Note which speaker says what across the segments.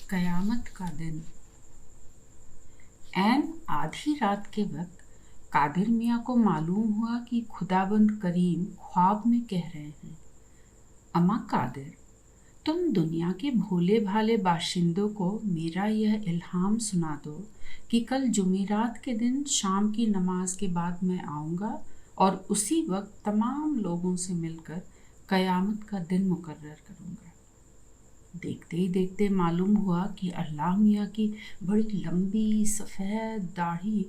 Speaker 1: कयामत का दिन। ऐन आधी रात के वक्त कादिर मियाँ को मालूम हुआ कि खुदाबंद करीम ख्वाब में कह रहे हैं, अम्मा कादिर, तुम दुनिया के भोले भाले बाशिंदों को मेरा यह इल्हाम सुना दो कि कल जुमेरात के दिन शाम की नमाज के बाद मैं आऊँगा और उसी वक्त तमाम लोगों से मिलकर कयामत का दिन मुकर्रर करूँगा। देखते ही देखते मालूम हुआ कि अल्लाह मियाँ की बड़ी लंबी सफ़ेद दाढ़ी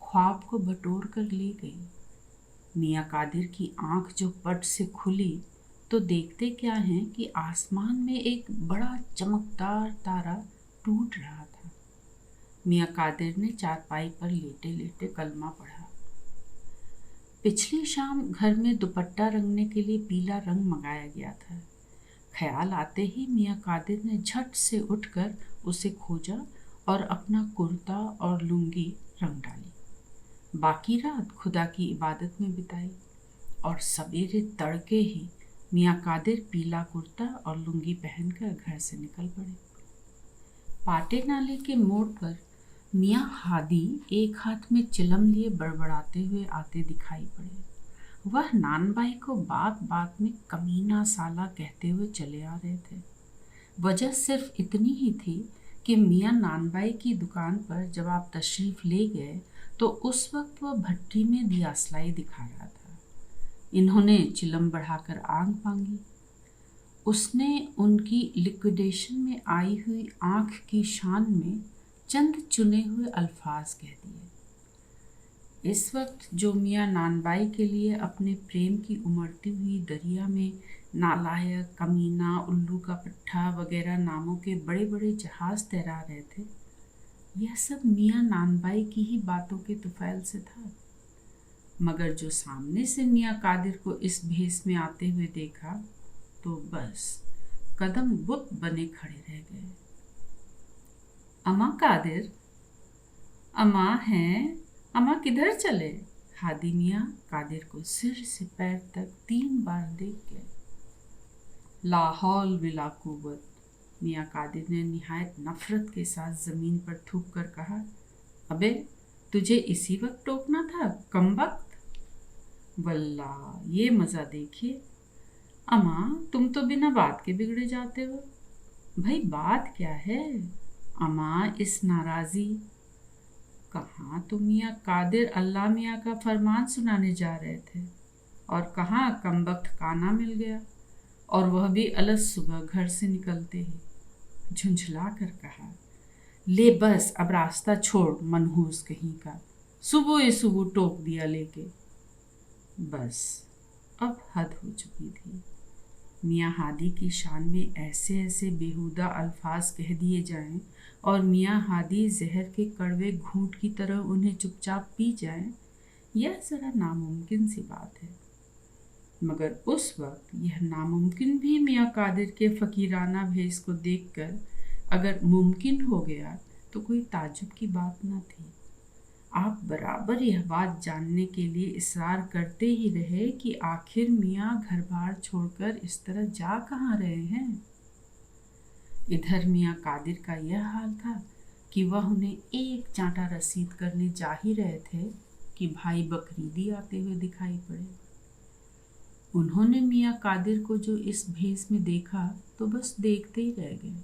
Speaker 1: ख्वाब को बटोर कर ले गई। मियाँ कादिर की आंख जो पट से खुली तो देखते क्या हैं कि आसमान में एक बड़ा चमकदार तारा टूट रहा था। मियाँ कादिर ने चारपाई पर लेटे लेटे कलमा पढ़ा। पिछली शाम घर में दुपट्टा रंगने के लिए पीला रंग मंगाया गया था। ख्याल आते ही मियाँ कादिर ने झट से उठकर उसे खोजा और अपना कुर्ता और लुंगी रंग डाली। बाकी रात खुदा की इबादत में बिताई और सवेरे तड़के ही मियाँ कादिर पीला कुर्ता और लुंगी पहनकर घर से निकल पड़े। पाटे नाले के मोड़ पर मियाँ हादी एक हाथ में चिलम लिए बड़बड़ाते हुए आते दिखाई पड़े। वह नानबाई को बात बात में कमीना साला कहते हुए चले आ रहे थे। वजह सिर्फ इतनी ही थी कि मियाँ नानबाई की दुकान पर जब आप तशरीफ़ ले गए तो उस वक्त वह भट्टी में दियासलाई दिखा रहा था। इन्होंने चिलम बढ़ाकर आग मांगी। उसने उनकी लिक्विडेशन में आई हुई आँख की शान में चंद चुने हुए अल्फाज कह दिए। इस वक्त जो मियाँ नानबाई के लिए अपने प्रेम की उमड़ती हुई दरिया में नालायक, कमीना, उल्लू का पट्ठा वगैरह नामों के बड़े बड़े जहाज़ तैरा रहे थे, यह सब मियाँ नानबाई की ही बातों के तुफैल से था। मगर जो सामने से मियाँ कादिर को इस भेस में आते हुए देखा तो बस कदम बुत बने खड़े रह गए। अम्मा कादिर, अम्मा हैं, अम्मा किधर चले? हादी मियाँ कादिर को सिर से पैर तक 3 बार देख गए। ला हौल विला कुव्वत, मियाँ कादिर ने निहायत नफरत के साथ ज़मीन पर थूक कर कहा, अबे तुझे इसी वक्त टोकना था, कमबख्त। वल्लाह ये मज़ा देखिए। अम्मा तुम तो बिना बात के बिगड़े जाते हो। भाई बात क्या है? अम्मा इस नाराज़ी। कहाँ तो मियाँ कादिर अल्लाह मियाँ का फरमान सुनाने जा रहे थे और कहाँ कमबख्त काना मिल गया, और वह भी अलग सुबह घर से निकलते ही। झुंझला कर कहा, ले बस अब रास्ता छोड़ मनहूस कहीं का, सुबह सुबह टोक दिया लेके। बस अब हद हो चुकी थी। मियाँ हादी की शान में ऐसे ऐसे बेहुदा अल्फाज कह दिए जाएं और मियाँ हादी जहर के कड़वे घूंट की तरह उन्हें चुपचाप पी जाएं, यह ज़रा नामुमकिन सी बात है। मगर उस वक्त यह नामुमकिन भी मियाँ कादिर के फ़कीराना भेस को देखकर अगर मुमकिन हो गया तो कोई ताज्जुब की बात न थी। आप बराबर यह बात जानने के लिए इसरार करते ही रहे कि आखिर मियाँ घर बार छोड़कर इस तरह जा कहाँ रहे हैं। इधर मियाँ कादिर का यह हाल था कि वह उन्हें एक चांटा रसीद करने जा ही रहे थे कि भाई बकरीदी आते हुए दिखाई पड़े। उन्होंने मियाँ कादिर को जो इस भेस में देखा तो बस देखते ही रह गए,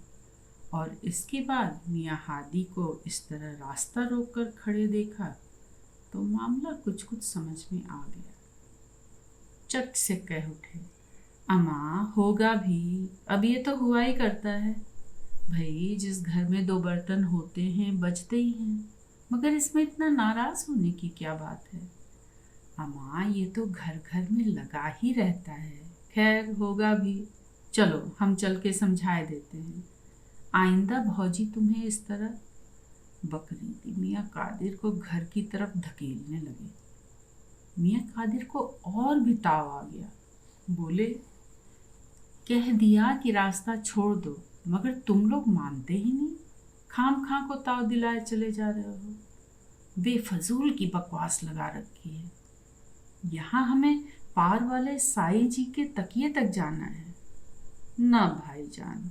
Speaker 1: और इसके बाद मियाँ हादी को इस तरह रास्ता रोककर खड़े देखा तो मामला कुछ कुछ समझ में आ गया। चट से कह उठे, अम्मा होगा भी, अब ये तो हुआ ही करता है भाई, जिस घर में 2 बर्तन होते हैं बजते ही हैं, मगर इसमें इतना नाराज़ होने की क्या बात है? अम्मा ये तो घर घर में लगा ही रहता है। खैर होगा भी, चलो हम चल के समझाए देते हैं, आइंदा भौजी तुम्हें इस तरह। बकरीदी मियाँ कादिर को घर की तरफ धकेलने लगे। मियाँ कादिर को और भी ताव आ गया। बोले, कह दिया कि रास्ता छोड़ दो, मगर तुम लोग मानते ही नहीं, खाम खां को ताव दिलाए चले जा रहे हो। बेफजूल की बकवास लगा रखी है। यहाँ हमें पार वाले साईं जी के तकिए तक जाना है। ना भाईजान,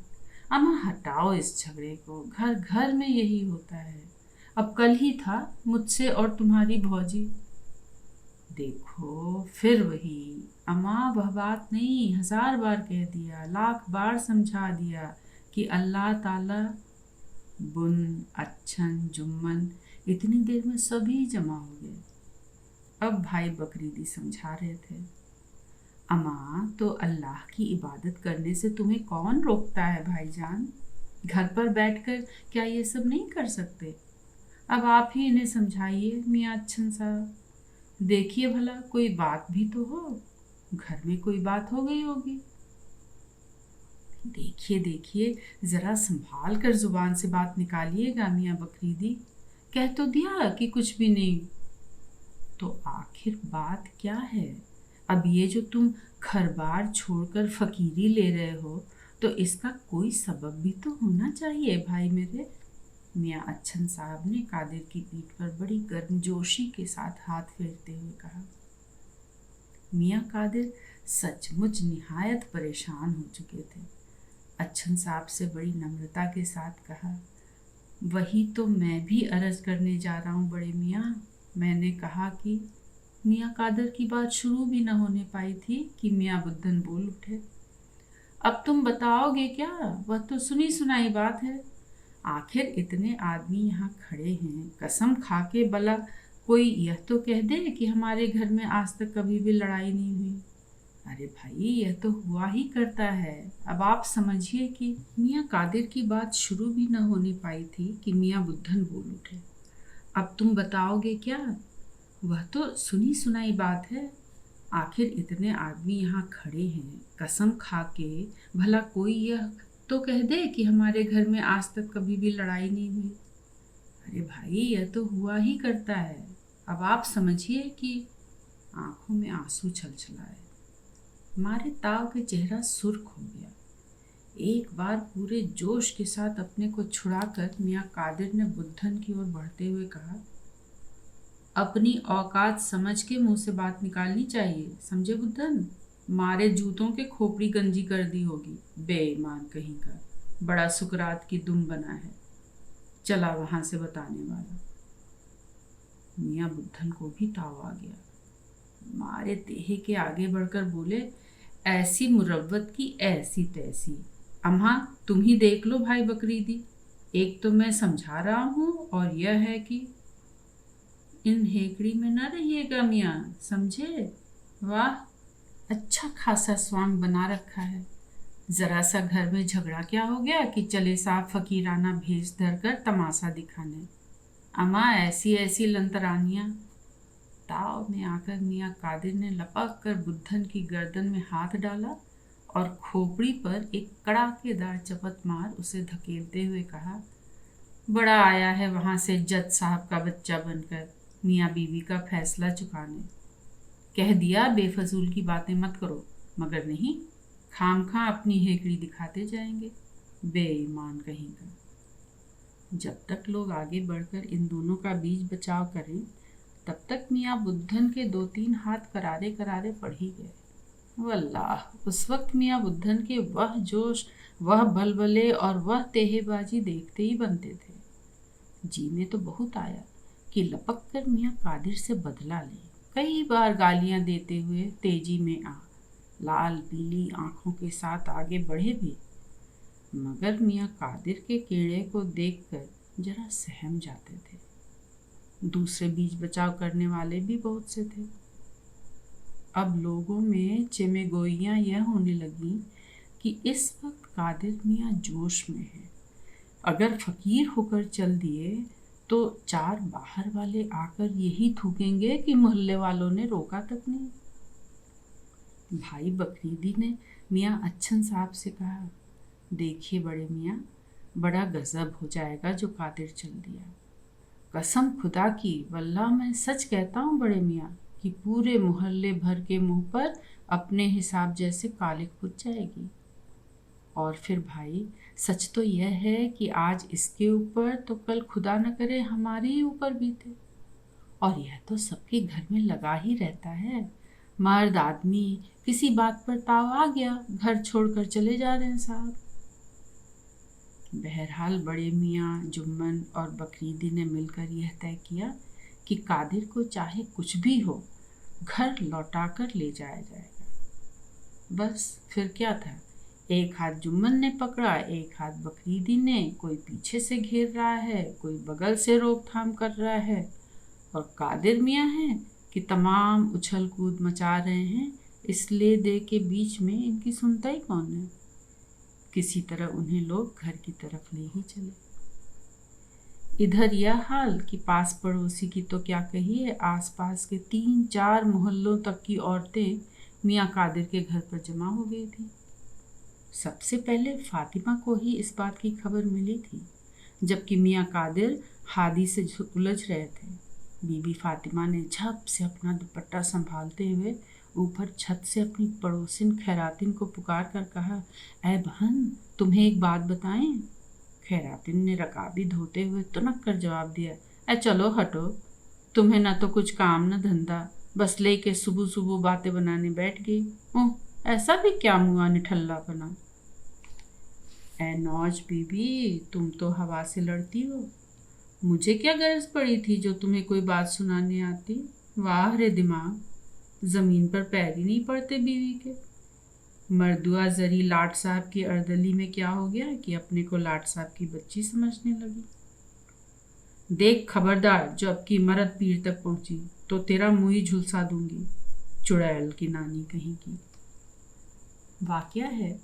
Speaker 1: अम्मा हटाओ इस झगड़े को, घर घर में यही होता है। अब कल ही था मुझसे और तुम्हारी भौजी। देखो फिर वही। अम्मा वह बात नहीं, 1000 बार कह दिया, लाख बार समझा दिया कि अल्लाह ताला बुन अच्छन जुम्मन इतनी देर में सभी जमा हो गए। अब भाई बकरीदी समझा रहे थे, अम्मा तो अल्लाह की इबादत करने से तुम्हें कौन रोकता है भाईजान? घर पर बैठकर क्या ये सब नहीं कर सकते? अब आप ही इन्हें समझाइए मियाँ अच्छन साहब। देखिए भला कोई बात भी तो हो, घर में कोई बात हो गई होगी। देखिए देखिए, जरा संभाल कर जुबान से बात निकालिएगा मियाँ बकरीदी। कह तो दिया कि कुछ भी नहीं। तो आखिर बात क्या है? अब ये जो तुम घर बार छोड़कर फकीरी ले रहे हो, तो इसका कोई सबब भी तो होना चाहिए भाई मेरे। मियाँ अच्छन साहब ने कादिर की पीठ पर बड़ी गर्मजोशी के साथ हाथ फेरते हुए कहा। मियाँ कादिर सचमुच निहायत परेशान हो चुके थे। अच्छन साहब से बड़ी नम्रता के साथ कहा, वही तो मैं भी अर्ज करने जा रहा हूँ बड़े मियाँ। मैंने कहा कि मियाँ कादर की बात शुरू भी न होने पाई थी कि मियाँ बुद्धन बोल उठे, अब तुम बताओगे क्या? वह तो सुनी सुनाई बात है। आखिर इतने आदमी यहाँ खड़े हैं, कसम खा के भला कोई यह तो कह दे कि हमारे घर में आज तक कभी भी लड़ाई नहीं हुई। अरे भाई, यह तो हुआ ही करता है। अब आप समझिए कि मियाँ कादिर की बात शुरू भी न होने पाई थी कि मियाँ बुद्धन बोल उठे, अब तुम बताओगे क्या? वह तो सुनी सुनाई बात है। आखिर इतने आदमी यहाँ खड़े हैं, कसम खा के भला कोई यह तो कह दे कि हमारे घर में आज तक कभी भी लड़ाई नहीं हुई। अरे भाई, यह तो हुआ ही करता है। अब आप समझिए कि आंखों में आंसू छलछलाए। मारे ताव के चेहरा सुर्ख हो गया। एक बार पूरे जोश के साथ अपने को छुड़ाकर मियाँ कादिर ने बुद्धन की ओर बढ़ते हुए कहा, अपनी औकात समझ के मुंह से बात निकालनी चाहिए, समझे बुद्धन? मारे जूतों के खोपड़ी गंजी कर दी होगी, बेईमान कहीं का। बड़ा सुकरात की दुम बना है, चला वहां से बताने वाला। मियाँ बुद्धन को भी ताव आ गया। मारे तेहे के आगे बढ़कर बोले, ऐसी मुरव्वत की ऐसी तैसी। अम्मा तुम ही देख लो भाई बकरीदी, एक तो मैं समझा रहा हूँ और यह है कि इन हेकड़ी में न रहिएगा मियाँ, समझे? वाह, अच्छा खासा स्वांग बना रखा है। जरा सा घर में झगड़ा क्या हो गया कि चले साहब फकीराना भेष धर कर तमाशा दिखाने। अम्मा ऐसी ऐसी लंतरानियाँ। ताव में आकर मियाँ कादिर ने लपक कर बुद्धन की गर्दन में हाथ डाला और खोपड़ी पर एक कड़ाकेदार चपत मार उसे धकेलते हुए कहा, बड़ा आया है वहां से जज साहब का बच्चा बनकर मियाँ बीवी का फैसला चुकाने। कह दिया बेफजूल की बातें मत करो, मगर नहीं, खामखा अपनी हेकड़ी दिखाते जाएंगे, बेईमान कहीं का। जब तक लोग आगे बढ़कर इन दोनों का बीच बचाव करें, तब तक मियाँ बुद्धन के 2-3 हाथ करारे करारे पड़ ही गए। वल्लाह, उस वक्त मियाँ बुद्धन के वह जोश, वह बलबले और वह तेहेबाजी देखते ही बनते थे। जी में तो बहुत आया कि लपक कर मियाँ कादिर से बदला ले। कई बार गालियां देते हुए तेजी में लाल पीली आंखों के साथ आगे बढ़े भी, मगर मियाँ कादिर के कीड़े को देखकर जरा सहम जाते थे। दूसरे बीच बचाव करने वाले भी बहुत से थे। अब लोगों में चिमेगोइयाँ यह होने लगी कि इस वक्त कादिर मियाँ जोश में है। अगर फकीर होकर चल दिए तो 4 बाहर वाले आकर यही थूकेंगे कि मोहल्ले वालों ने रोका तक नहीं। भाई बकरीदी ने मियाँ अच्छन साहब से कहा, देखिए बड़े मियाँ, बड़ा गजब हो जाएगा जो कादिर चल दिया। कसम खुदा की, वल्लाह मैं सच कहता हूँ बड़े मियाँ कि पूरे मोहल्ले भर के मुंह पर अपने हिसाब जैसे कालिक पुत जाएगी। और फिर भाई, सच तो यह है कि आज इसके ऊपर तो कल खुदा न करे हमारे ही ऊपर बीते। और यह तो सबके घर में लगा ही रहता है। मर्द आदमी किसी बात पर ताव आ गया, घर छोड़कर चले जा रहे हैं साहब। बहरहाल बड़े मियाँ जुम्मन और बकरीदी ने मिलकर यह तय किया कि कादिर को चाहे कुछ भी हो घर लौटाकर ले जाया जाएगा। बस फिर क्या था, एक हाथ जुम्मन ने पकड़ा, एक हाथ बकरीदी ने। कोई पीछे से घेर रहा है, कोई बगल से रोकथाम कर रहा है, और कादिर मियाँ हैं कि तमाम उछल कूद मचा रहे हैं। इस ले दे के बीच में इनकी सुनता ही कौन है। किसी तरह उन्हें लोग घर की तरफ ले ही चले। इधर यह हाल कि पास पड़ोसी की तो क्या कहिए, आसपास के 3-4 मोहल्लों तक की औरतें मियाँ कादिर के घर पर जमा हो गई थी। सबसे पहले फातिमा को ही इस बात की खबर मिली थी, जबकि मियाँ कादिर हादी से उलझ रहे थे। बीबी फातिमा ने झप से अपना दुपट्टा संभालते हुए ऊपर छत से अपनी पड़ोसिन खैरातिन को पुकार कर कहा, ऐ बहन, तुम्हें एक बात बताएं। खैरातिन ने रकाबी धोते हुए तुनक कर जवाब दिया, ऐ चलो हटो, तुम्हें ना तो कुछ काम न धंधा, बस लेके सुबह सुबह बातें बनाने बैठ गई। ओह, ऐसा भी क्या मुआ निठल्ला बना। ऐ नौज बीबी, तुम तो हवा से लड़ती हो। मुझे क्या गरज पड़ी थी जो तुम्हें कोई बात सुनाने आती। वाह रे दिमाग, ज़मीन पर पैर ही नहीं पड़ते बीवी के। मर्दुआ जरी लाट साहब की अर्दली में क्या हो गया कि अपने को लाट साहब की बच्ची समझने लगी। देख खबरदार, जो अब की मरद पीर तक पहुंची तो तेरा मुंह ही झुलसा दूंगी, चुड़ैल की नानी कहीं की। वाकया है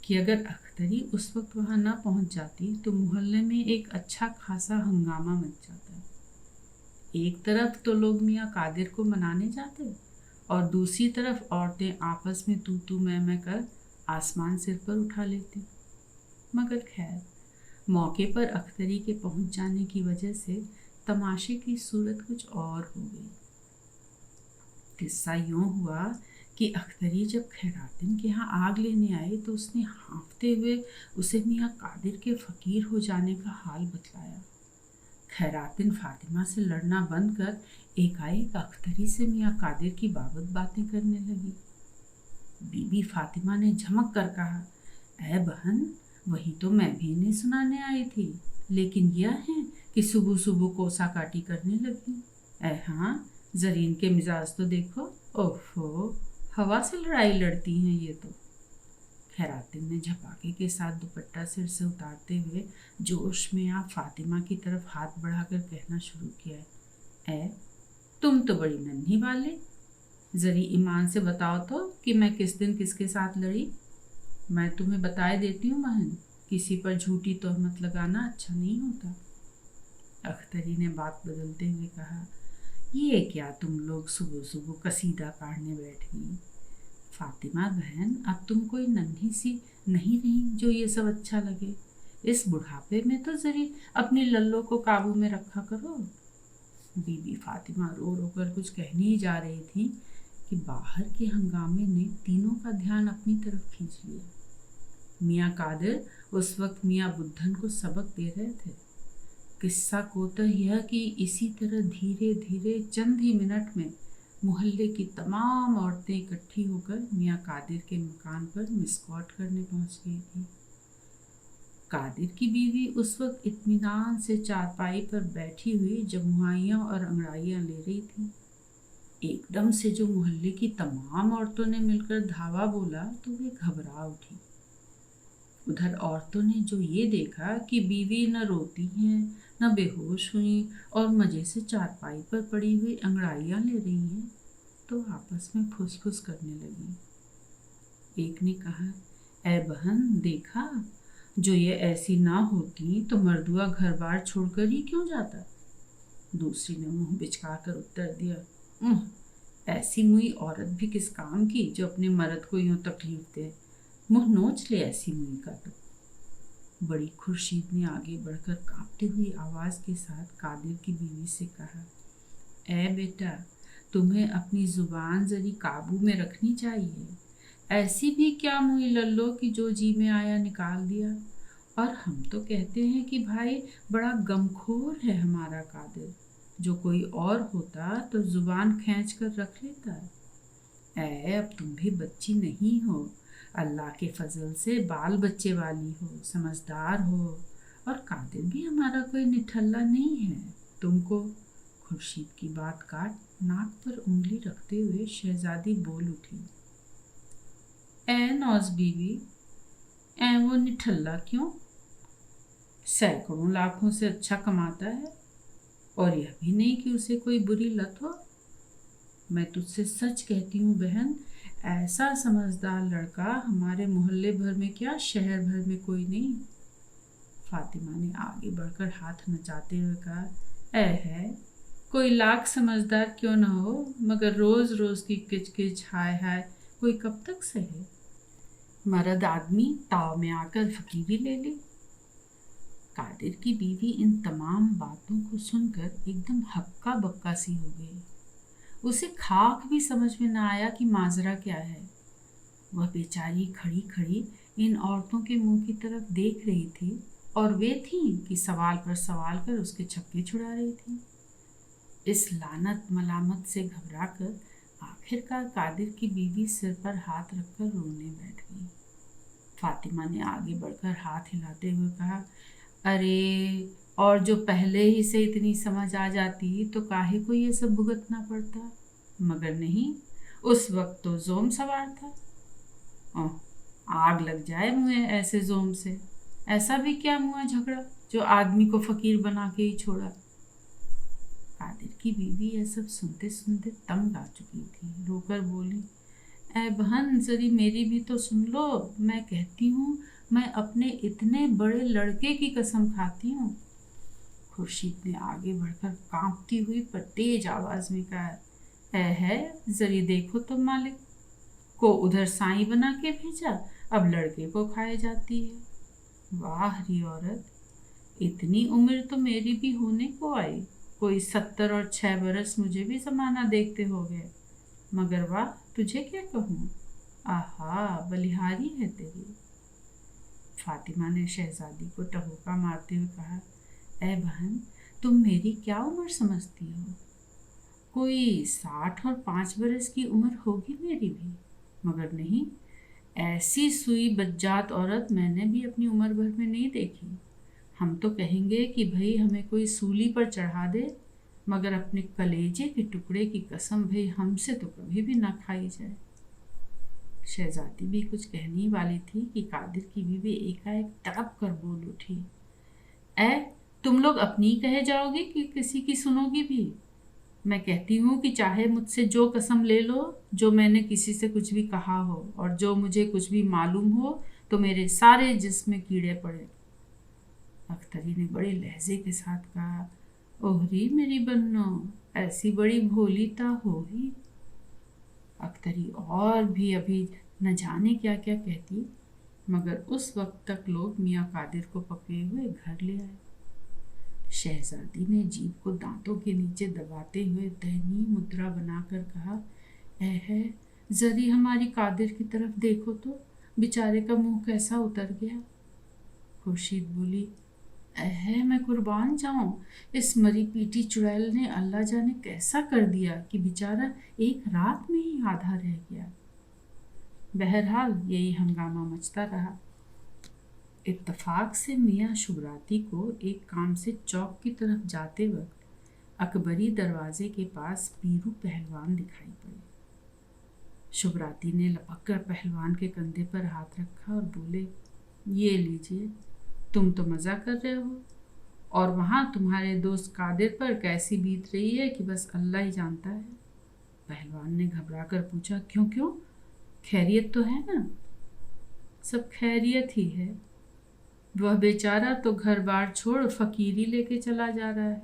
Speaker 1: कि अगर अख्तरी उस वक्त वहां ना पहुंच जाती तो मोहल्ले में एक अच्छा खासा हंगामा मच जाता। एक तरफ तो लोग मियाँ कादिर को मनाने जाते और दूसरी तरफ औरतें आपस में तू मैं कर आसमान सिर पर उठा लेती। मगर खैर, मौके पर अख्तरी के पहुंच जाने की वजह से तमाशे की सूरत कुछ और हो गई। किस्सा यूं हुआ कि अख्तरी जब खैरातिन के यहाँ आग लेने आए तो उसने हाँफते हुए उसे मियाँ कादिर के फ़कीर हो जाने का हाल बतलाया। खैरातिन फातिमा से लड़ना बंद कर एकाएक अख्तरी से मियाँ कादिर की बाबत बातें करने लगी। बीबी फातिमा ने झमक कर कहा, ऐ बहन, वही तो मैं भी इन्हें सुनाने आई थी, लेकिन यह है कि सुबह सुबह कोसा काटी करने लगी। ऐ हाँ, जरीन के मिजाज तो देखो। ओफो, हवा से लड़ाई लड़ती हैं ये तो। खैरातिन ने झपाके के साथ दुपट्टा सिर से उतारते हुए जोश में आप फातिमा की तरफ हाथ बढ़ाकर कहना शुरू किया, ऐ तुम तो बड़ी नन्ही वाली, जरी ईमान से बताओ तो कि मैं किस दिन किसके साथ लड़ी। मैं तुम्हें बताए देती हूँ बहन, किसी पर झूठी तोहमत लगाना अच्छा नहीं होता। अख्तरी ने बात बदलते हुए कहा, ये क्या तुम लोग सुबह सुबह कसीदा काढ़ने बैठ गई। फातिमा बहन, अब तुम कोई नन्ही सी नहीं रही जो ये सब अच्छा लगे। इस बुढ़ापे में तो जरी अपनी लल्लो को काबू में रखा करो। बीबी फातिमा रो रो कर कुछ कहने ही जा रही थी कि बाहर के हंगामे ने तीनों का ध्यान अपनी तरफ खींच लिया। मियाँ कादिर उस वक्त मियाँ बुद्धन को सबक दे रहे थे। किस्सा कोतह यह कि इसी तरह धीरे धीरे चंद ही मिनट में मोहल्ले की तमाम औरतें इकट्ठी होकर मियाँ कादिर के मकान पर मिसकॉट करने पहुंच गई थी। कादिर की बीवी उस वक्त इत्मीनान से चारपाई पर बैठी हुई जमुआइयाँ और अंगड़ाइयाँ ले रही थी। एकदम से जो मोहल्ले की तमाम औरतों ने मिलकर धावा बोला तो वे घबरा उठी। उधर औरतों ने जो ये देखा कि बीवी न रोती हैं न बेहोश हुई और मज़े से चारपाई पर पड़ी हुई अंगड़ाइयाँ ले रही हैं, तो आपस में फुसफुस करने लगी। एक ने कहा, ऐ बहन, देखा, जो ये ऐसी ना होती तो मर्दुआ घर बार छोड़कर ही क्यों जाता। दूसरी ने मुंह बिचका कर उत्तर दिया, ऐसी मुई औरत भी किस काम की जो अपने मर्द को यूं तकलीफ दे, मुंह नोच ले ऐसी मुई का तो। बड़ी खुर्शीद ने आगे बढ़कर कांपती हुई आवाज़ के साथ कादिर की बीवी से कहा, ऐ बेटा, तुम्हें अपनी ज़ुबान जरी काबू में रखनी चाहिए। ऐसी भी क्या मुई लल्लो कि जो जी में आया निकाल दिया। और हम तो कहते हैं कि भाई बड़ा गमखोर है हमारा कादिर, जो कोई और होता तो ज़ुबान खींच कर रख लेता। ऐ अब तुम भी बच्ची नहीं हो, अल्लाह के फजल से बाल बच्चे वाली हो, समझदार हो, और कादिर भी हमारा कोई निठल्ला नहीं है। तुमको खुर्शीद की बात काट नाक पर उंगली रखते हुए शहजादी बोल उठी, ए नौज बीवी, ए वो निठल्ला क्यों? सैकड़ों लाखों से अच्छा कमाता है, और यह भी नहीं कि उसे कोई बुरी लत हो। मैं तुझसे सच कहती हूँ बहन, ऐसा समझदार लड़का हमारे मोहल्ले भर में क्या, शहर भर में कोई नहीं। फातिमा ने आगे बढ़कर हाथ नचाते हुए कहा, ऐ है, कोई लाख समझदार क्यों ना हो, मगर रोज रोज की किचकिच हाय हाय कोई कब तक सहे। मर्द आदमी ताव में आकर फकीरी ले ली। कादिर की बीवी इन तमाम बातों को सुनकर एकदम हक्का बक्का सी हो गई। उसे खाक भी समझ में न आया कि माजरा क्या है। वह बेचारी खड़ी खड़ी इन औरतों के मुंह की तरफ देख रही थी, और वे थीं कि सवाल पर सवाल कर उसके छक्के छुड़ा रही थी। इस लानत मलामत से घबराकर आखिरकार कादिर की बीवी सिर पर हाथ रखकर रोने बैठ गई। फातिमा ने आगे बढ़कर हाथ हिलाते हुए कहा, अरे, और जो पहले ही से इतनी समझ आ जाती तो काहे को ये सब भुगतना पड़ता, मगर नहीं, उस वक्त तो जोम सवार था। ओह, आग लग जाए मुझे ऐसे जोम से। ऐसा भी क्या मुआ झगड़ा जो आदमी को फकीर बना के ही छोड़ा। कादिर की बीवी यह सब सुनते सुनते तंग आ चुकी थी। रोकर बोली, ऐ बहन, जरी मेरी भी तो सुन लो। मैं कहती हूँ, मैं अपने इतने बड़े लड़के की कसम खाती हूँ। खुर्शीद ने आगे बढ़कर कांपती हुई पर तेज आवाज में कहा, है जरी देखो तो मालिक को उधर साईं बना के भेजा, अब लड़के को खाए जाती है। वाह री औरत, इतनी उम्र तो मेरी भी होने को आई, कोई 70 और 6 बरस मुझे भी जमाना देखते हो गए, मगर वाह, तुझे क्या कहूँ, आहा बलिहारी है तेरी। फातिमा ने शहजादी को टहुका मारते हुए कहा, ऐ बहन, तुम मेरी क्या उम्र समझती हो? कोई 60 और 5 बरस की उम्र होगी मेरी भी, मगर नहीं, ऐसी सुई बज्जात औरत मैंने भी अपनी उम्र भर में नहीं देखी। हम तो कहेंगे कि भाई हमें कोई सूली पर चढ़ा दे, मगर अपने कलेजे के टुकड़े की कसम भाई हमसे तो कभी भी ना खाई जाए। शहजादी भी कुछ कहने वाली थी कि कादिर की बीवी एकाएक तड़प कर बोल उठी, ऐ तुम लोग अपनी कहे जाओगी कि किसी की सुनोगी भी? मैं कहती हूँ कि चाहे मुझसे जो कसम ले लो, जो मैंने किसी से कुछ भी कहा हो और जो मुझे कुछ भी मालूम हो, तो मेरे सारे जिस्म में कीड़े पड़े। अख्तरी ने बड़े लहजे के साथ कहा, ओहरी मेरी बन्नो, ऐसी बड़ी भोली ता हो ही। अख्तरी और भी अभी न जाने क्या क्या कहती, मगर उस वक्त तक लोग मियाँ कादिर को पकड़े हुए घर ले आए। शहजादी ने जीभ को दांतों के नीचे दबाते हुए दयनीय मुद्रा बनाकर कहा, है जरी हमारी कादिर की तरफ देखो तो, बेचारे का मुंह कैसा उतर गया। खुर्शीद बोली, है मैं कुर्बान जाऊं, इस मरी पीटी चुड़ैल ने अल्लाह जाने कैसा कर दिया कि बेचारा एक रात में ही आधा रह गया। बहरहाल यही हंगामा मचता रहा। इत्तफाक से मियाँ शुभराती को एक काम से चौक की तरफ जाते वक्त अकबरी दरवाजे के पास पीरू पहलवान दिखाई पड़े। शुभराती ने लपक कर पहलवान के कंधे पर हाथ रखा और बोले, ये लीजिए, तुम तो मज़ा कर रहे हो, और वहाँ तुम्हारे दोस्त कादिर पर कैसी बीत रही है कि बस अल्लाह ही जानता है। पहलवान ने घबरा कर पूछा, क्यों क्यों, खैरियत तो है ना? सब खैरियत ही है, वह बेचारा तो घर बार छोड़ फकीरी लेके चला जा रहा है,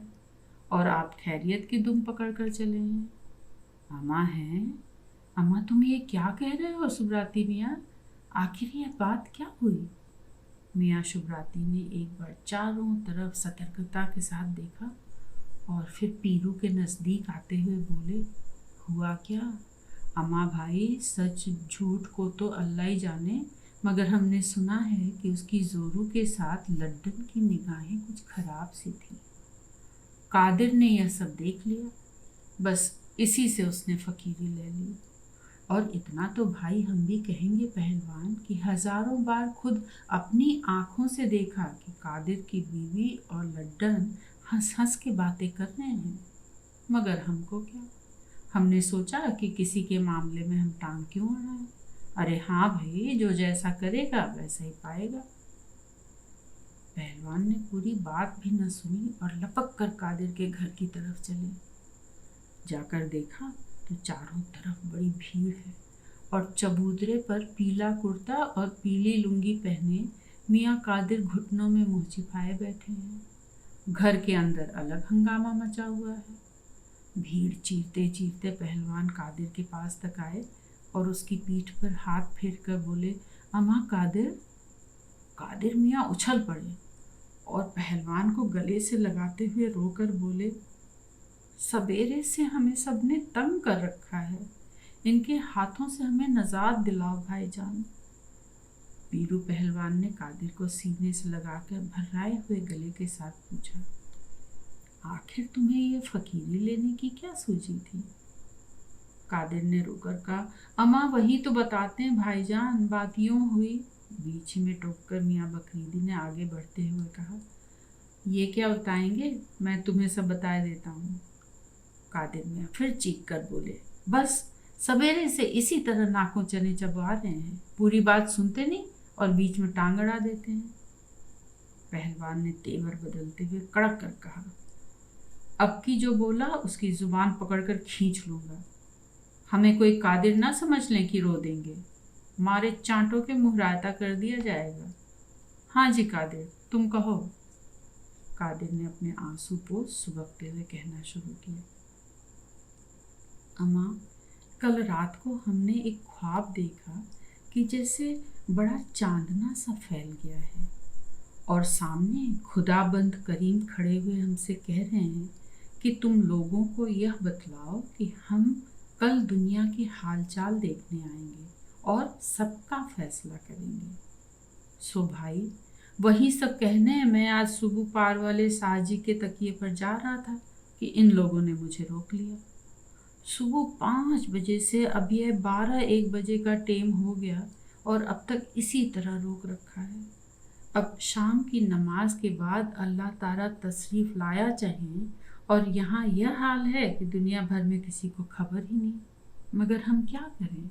Speaker 1: और आप खैरियत की दुम पकड़ कर चले हैं। अम्मा हैं, अम्मा तुम ये क्या कह रहे हो शुभराती मियाँ, आखिर ये बात क्या हुई? मियाँ शुभराती ने एक बार चारों तरफ सतर्कता के साथ देखा और फिर पीरू के नज़दीक आते हुए बोले, हुआ क्या? अम्मा भाई, सच झूठ को तो अल्लाह ही जाने, मगर हमने सुना है कि उसकी जोरू के साथ लड्डन की निगाहें कुछ खराब सी थी। कादिर ने यह सब देख लिया, बस इसी से उसने फकीरी ले ली। और इतना तो भाई हम भी कहेंगे पहलवान कि हजारों बार खुद अपनी आंखों से देखा कि कादिर की बीवी और लड्डन हंस हंस के बातें कर रहे हैं। मगर हमको क्या, हमने सोचा कि किसी के मामले में हम टांग क्यों अड़ाएं। अरे हाँ भाई, जो जैसा करेगा वैसा ही पाएगा। पहलवान ने पूरी बात भी न सुनी और लपक कर कादिर के घर की तरफ चले। जाकर देखा तो चारों तरफ बड़ी भीड़ है और चबूतरे पर पीला कुर्ता और पीली लुंगी पहने मियाँ कादिर घुटनों में मुँह छिपाए बैठे हैं। घर के अंदर अलग हंगामा मचा हुआ है। भीड़ चीरते चीरते पहलवान कादिर के पास तक आए और उसकी पीठ पर हाथ फेर कर बोले, अम्मा कादिर। कादिर मियाँ उछल पड़े और पहलवान को गले से लगाते हुए रोकर बोले, सवेरे से हमें सबने तंग कर रखा है, इनके हाथों से हमें नजात दिलाओ भाईजान। पीरू पहलवान ने कादिर को सीने से लगाकर भर्राए हुए गले के साथ पूछा, आखिर तुम्हें ये फकीरी लेने की क्या सूझी थी? कादिर ने रोकर कहा, अम्मा वही तो बताते हैं भाईजान, बात यूं हुई। बीच में टोककर मियाँ बकरीदी ने आगे बढ़ते हुए कहा, ये क्या बताएंगे, मैं तुम्हें सब बता देता हूँ। कादिर मियाँ फिर चीख कर बोले, बस सवेरे से इसी तरह नाकों चने चबा रहे हैं, पूरी बात सुनते नहीं और बीच में टांग अड़ा देते हैं। पहलवान ने तेवर बदलते हुए कड़क कर कहा, अब की जो बोला उसकी जुबान पकड़कर खींच लूंगा। हमें कोई कादिर ना समझ लें कि रो देंगे, मारे चांटों के मुंह रायता कर दिया जाएगा। हाँ जी कादिर, तुम कहो। कादिर ने अपने आंसू पोंछ सुबकते हुए कहना शुरू किया, अम्मा, कल रात को हमने एक ख्वाब देखा कि जैसे बड़ा चांदना सा फैल गया है और सामने खुदाबंद करीम खड़े हुए हमसे कह रहे हैं कि तुम लोगों को यह बतलाओ कि हम कल दुनिया की हालचाल देखने आएंगे और सबका फैसला करेंगे। सो भाई, वही सब कहने मैं आज सुबह पार वाले साजी के तकिए पर जा रहा था कि इन लोगों ने मुझे रोक लिया। सुबह 5 बजे से अब यह 12-1 बजे का टेम हो गया और अब तक इसी तरह रोक रखा है। अब शाम की नमाज के बाद अल्लाह ताला तशरीफ़ लाया चाहिए और यहाँ यह हाल है कि दुनिया भर में किसी को खबर ही नहीं। मगर हम क्या करें,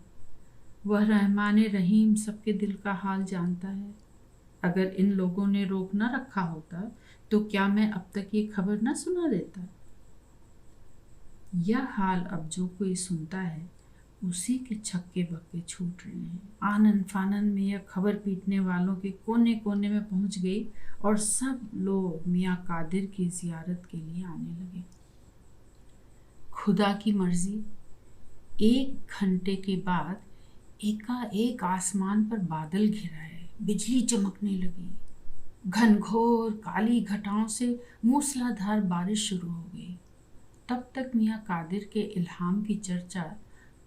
Speaker 1: वह रहमान रहीम सबके दिल का हाल जानता है। अगर इन लोगों ने रोक न रखा होता तो क्या मैं अब तक ये खबर न सुना देता। यह हाल अब जो कोई सुनता है उसी के छक्के बक्के छूट रहे हैं। आनन फानन में यह खबर पीटने वालों के कोने कोने में पहुंच गई और सब लोग मियाँ कादिर की जियारत के लिए आने लगे। खुदा की मर्जी, 1 घंटे के बाद एकाएक आसमान पर बादल घिराए, बिजली चमकने लगी, घनघोर काली घटाओं से मूसलाधार बारिश शुरू हो गई। तब तक मियाँ कादिर के इल्हाम की चर्चा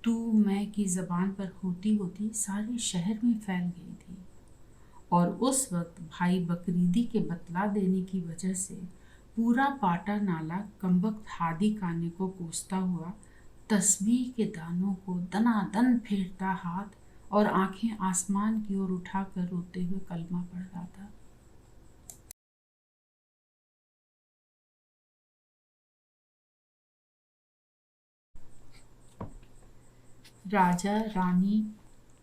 Speaker 1: तू मैं की ज़बान पर होती होती सारे शहर में फैल गई थी और उस वक्त भाई बकरीदी के बतला देने की वजह से पूरा पाटा नाला कमबख्त हादी काने को कोसता हुआ तस्बीह के दानों को दनादन फेरता हाथ और आंखें आसमान की ओर उठाकर रोते हुए कलमा पढ़ रहा था। राजा, रानी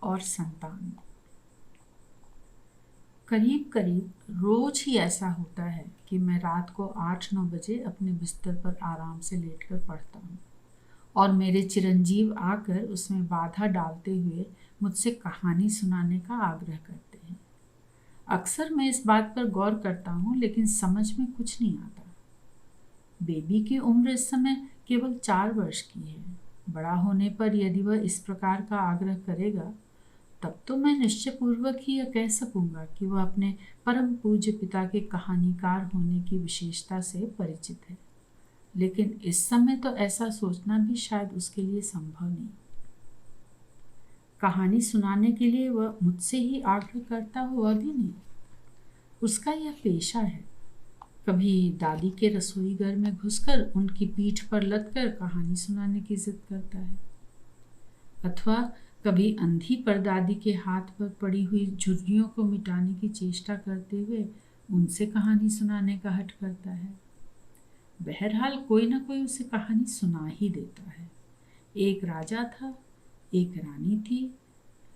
Speaker 1: और संतान। करीब करीब रोज ही ऐसा होता है कि मैं रात को 8-9 बजे अपने बिस्तर पर आराम से लेटकर पढ़ता हूँ और मेरे चिरंजीव आकर उसमें बाधा डालते हुए मुझसे कहानी सुनाने का आग्रह करते हैं। अक्सर मैं इस बात पर गौर करता हूँ लेकिन समझ में कुछ नहीं आता। बेबी की उम्र इस समय केवल 4 वर्ष की है। बड़ा होने पर यदि वह इस प्रकार का आग्रह करेगा तब तो मैं निश्चयपूर्वक ही यह कह सकूंगा कि वह अपने परम पूज्य पिता के कहानीकार होने की विशेषता से परिचित है। लेकिन इस समय तो ऐसा सोचना भी शायद उसके लिए संभव नहीं। कहानी सुनाने के लिए वह मुझसे ही आग्रह करता हुआ भी नहीं। उसका यह पेशा है। कभी दादी के रसोई घर में घुसकर उनकी पीठ पर लदकर कहानी सुनाने की जिद करता है। अथवा कभी अंधी परदादी के हाथ पर पड़ी हुई झुर्रियों को मिटाने की चेष्टा करते हुए उनसे कहानी सुनाने का हठ करता है। बहरहाल कोई ना कोई उसे कहानी सुना ही देता है। एक राजा था, एक रानी थी,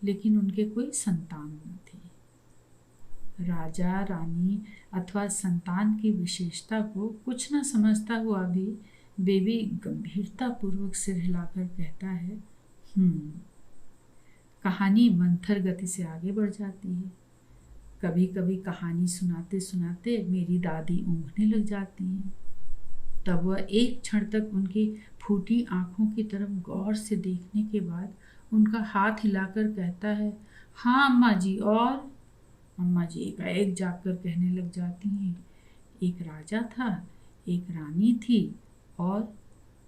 Speaker 1: लेकिन उनके कोई संतान न थी। राजा, रानी अथवा संतान की विशेषता को कुछ न समझता हुआ भी बेबी गंभीरता पूर्वक सिर हिलाकर कहता है, कहानी मंथर गति से आगे बढ़ जाती है। कभी कभी कहानी सुनाते सुनाते मेरी दादी ऊँघने लग जाती हैं। तब वह एक क्षण तक उनकी फूटी आंखों की तरफ गौर से देखने के बाद उनका हाथ हिलाकर कहता है, हाँ अम्मा जी। और अम्मा जी एकाएक जागकर कहने लग जाती हैं, एक राजा था, एक रानी थी, और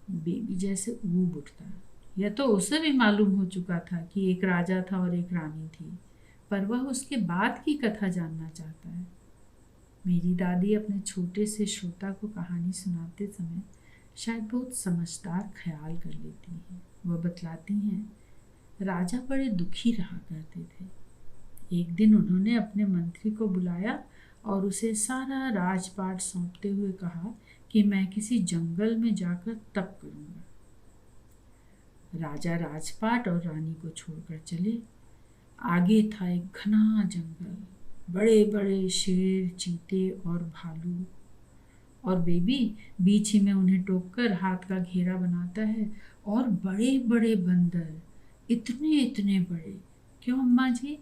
Speaker 1: बेबी जैसे ऊब उठता। यह तो उसे भी मालूम हो चुका था कि एक राजा था और एक रानी थी, पर वह उसके बाद की कथा जानना चाहता है। मेरी दादी अपने छोटे से श्रोता को कहानी सुनाते समय शायद बहुत समझदार ख्याल कर लेती हैं। वह बतलाती हैं, राजा बड़े दुखी रहा करते थे। एक दिन उन्होंने अपने मंत्री को बुलाया और उसे सारा राजपाट सौंपते हुए कहा कि मैं किसी जंगल में जाकर तप करूंगा। राजा राजपाट और रानी को छोड़कर चले। आगे था एक घना जंगल, बड़े बड़े शेर, चीते और भालू, और बेबी बीच ही में उन्हें टोककर हाथ का घेरा बनाता है, और बड़े बड़े बंदर, इतने इतने बड़े। क्यों अम्मा जी?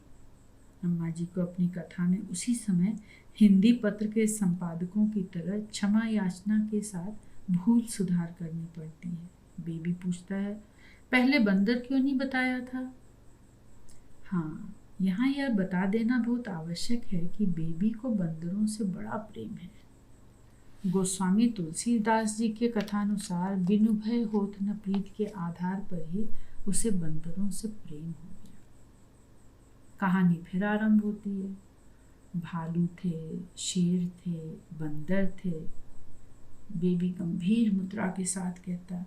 Speaker 1: अम्मा जी को अपनी कथा में उसी समय हिंदी पत्र के संपादकों की तरह क्षमा याचना के साथ भूल सुधार करनी पड़ती है। बेबी पूछता है, पहले बंदर क्यों नहीं बताया था? हाँ, यहाँ यह बता देना बहुत आवश्यक है कि बेबी को बंदरों से बड़ा प्रेम है। गोस्वामी तुलसीदास जी के कथानुसार बिनु भय होत न प्रीत के आधार पर ही उसे बंदरों से प्रेम हो गया। कहानी फिर आरंभ होती है। भालू थे, शेर थे, बंदर थे। बेबी गंभीर मुद्रा के साथ कहता,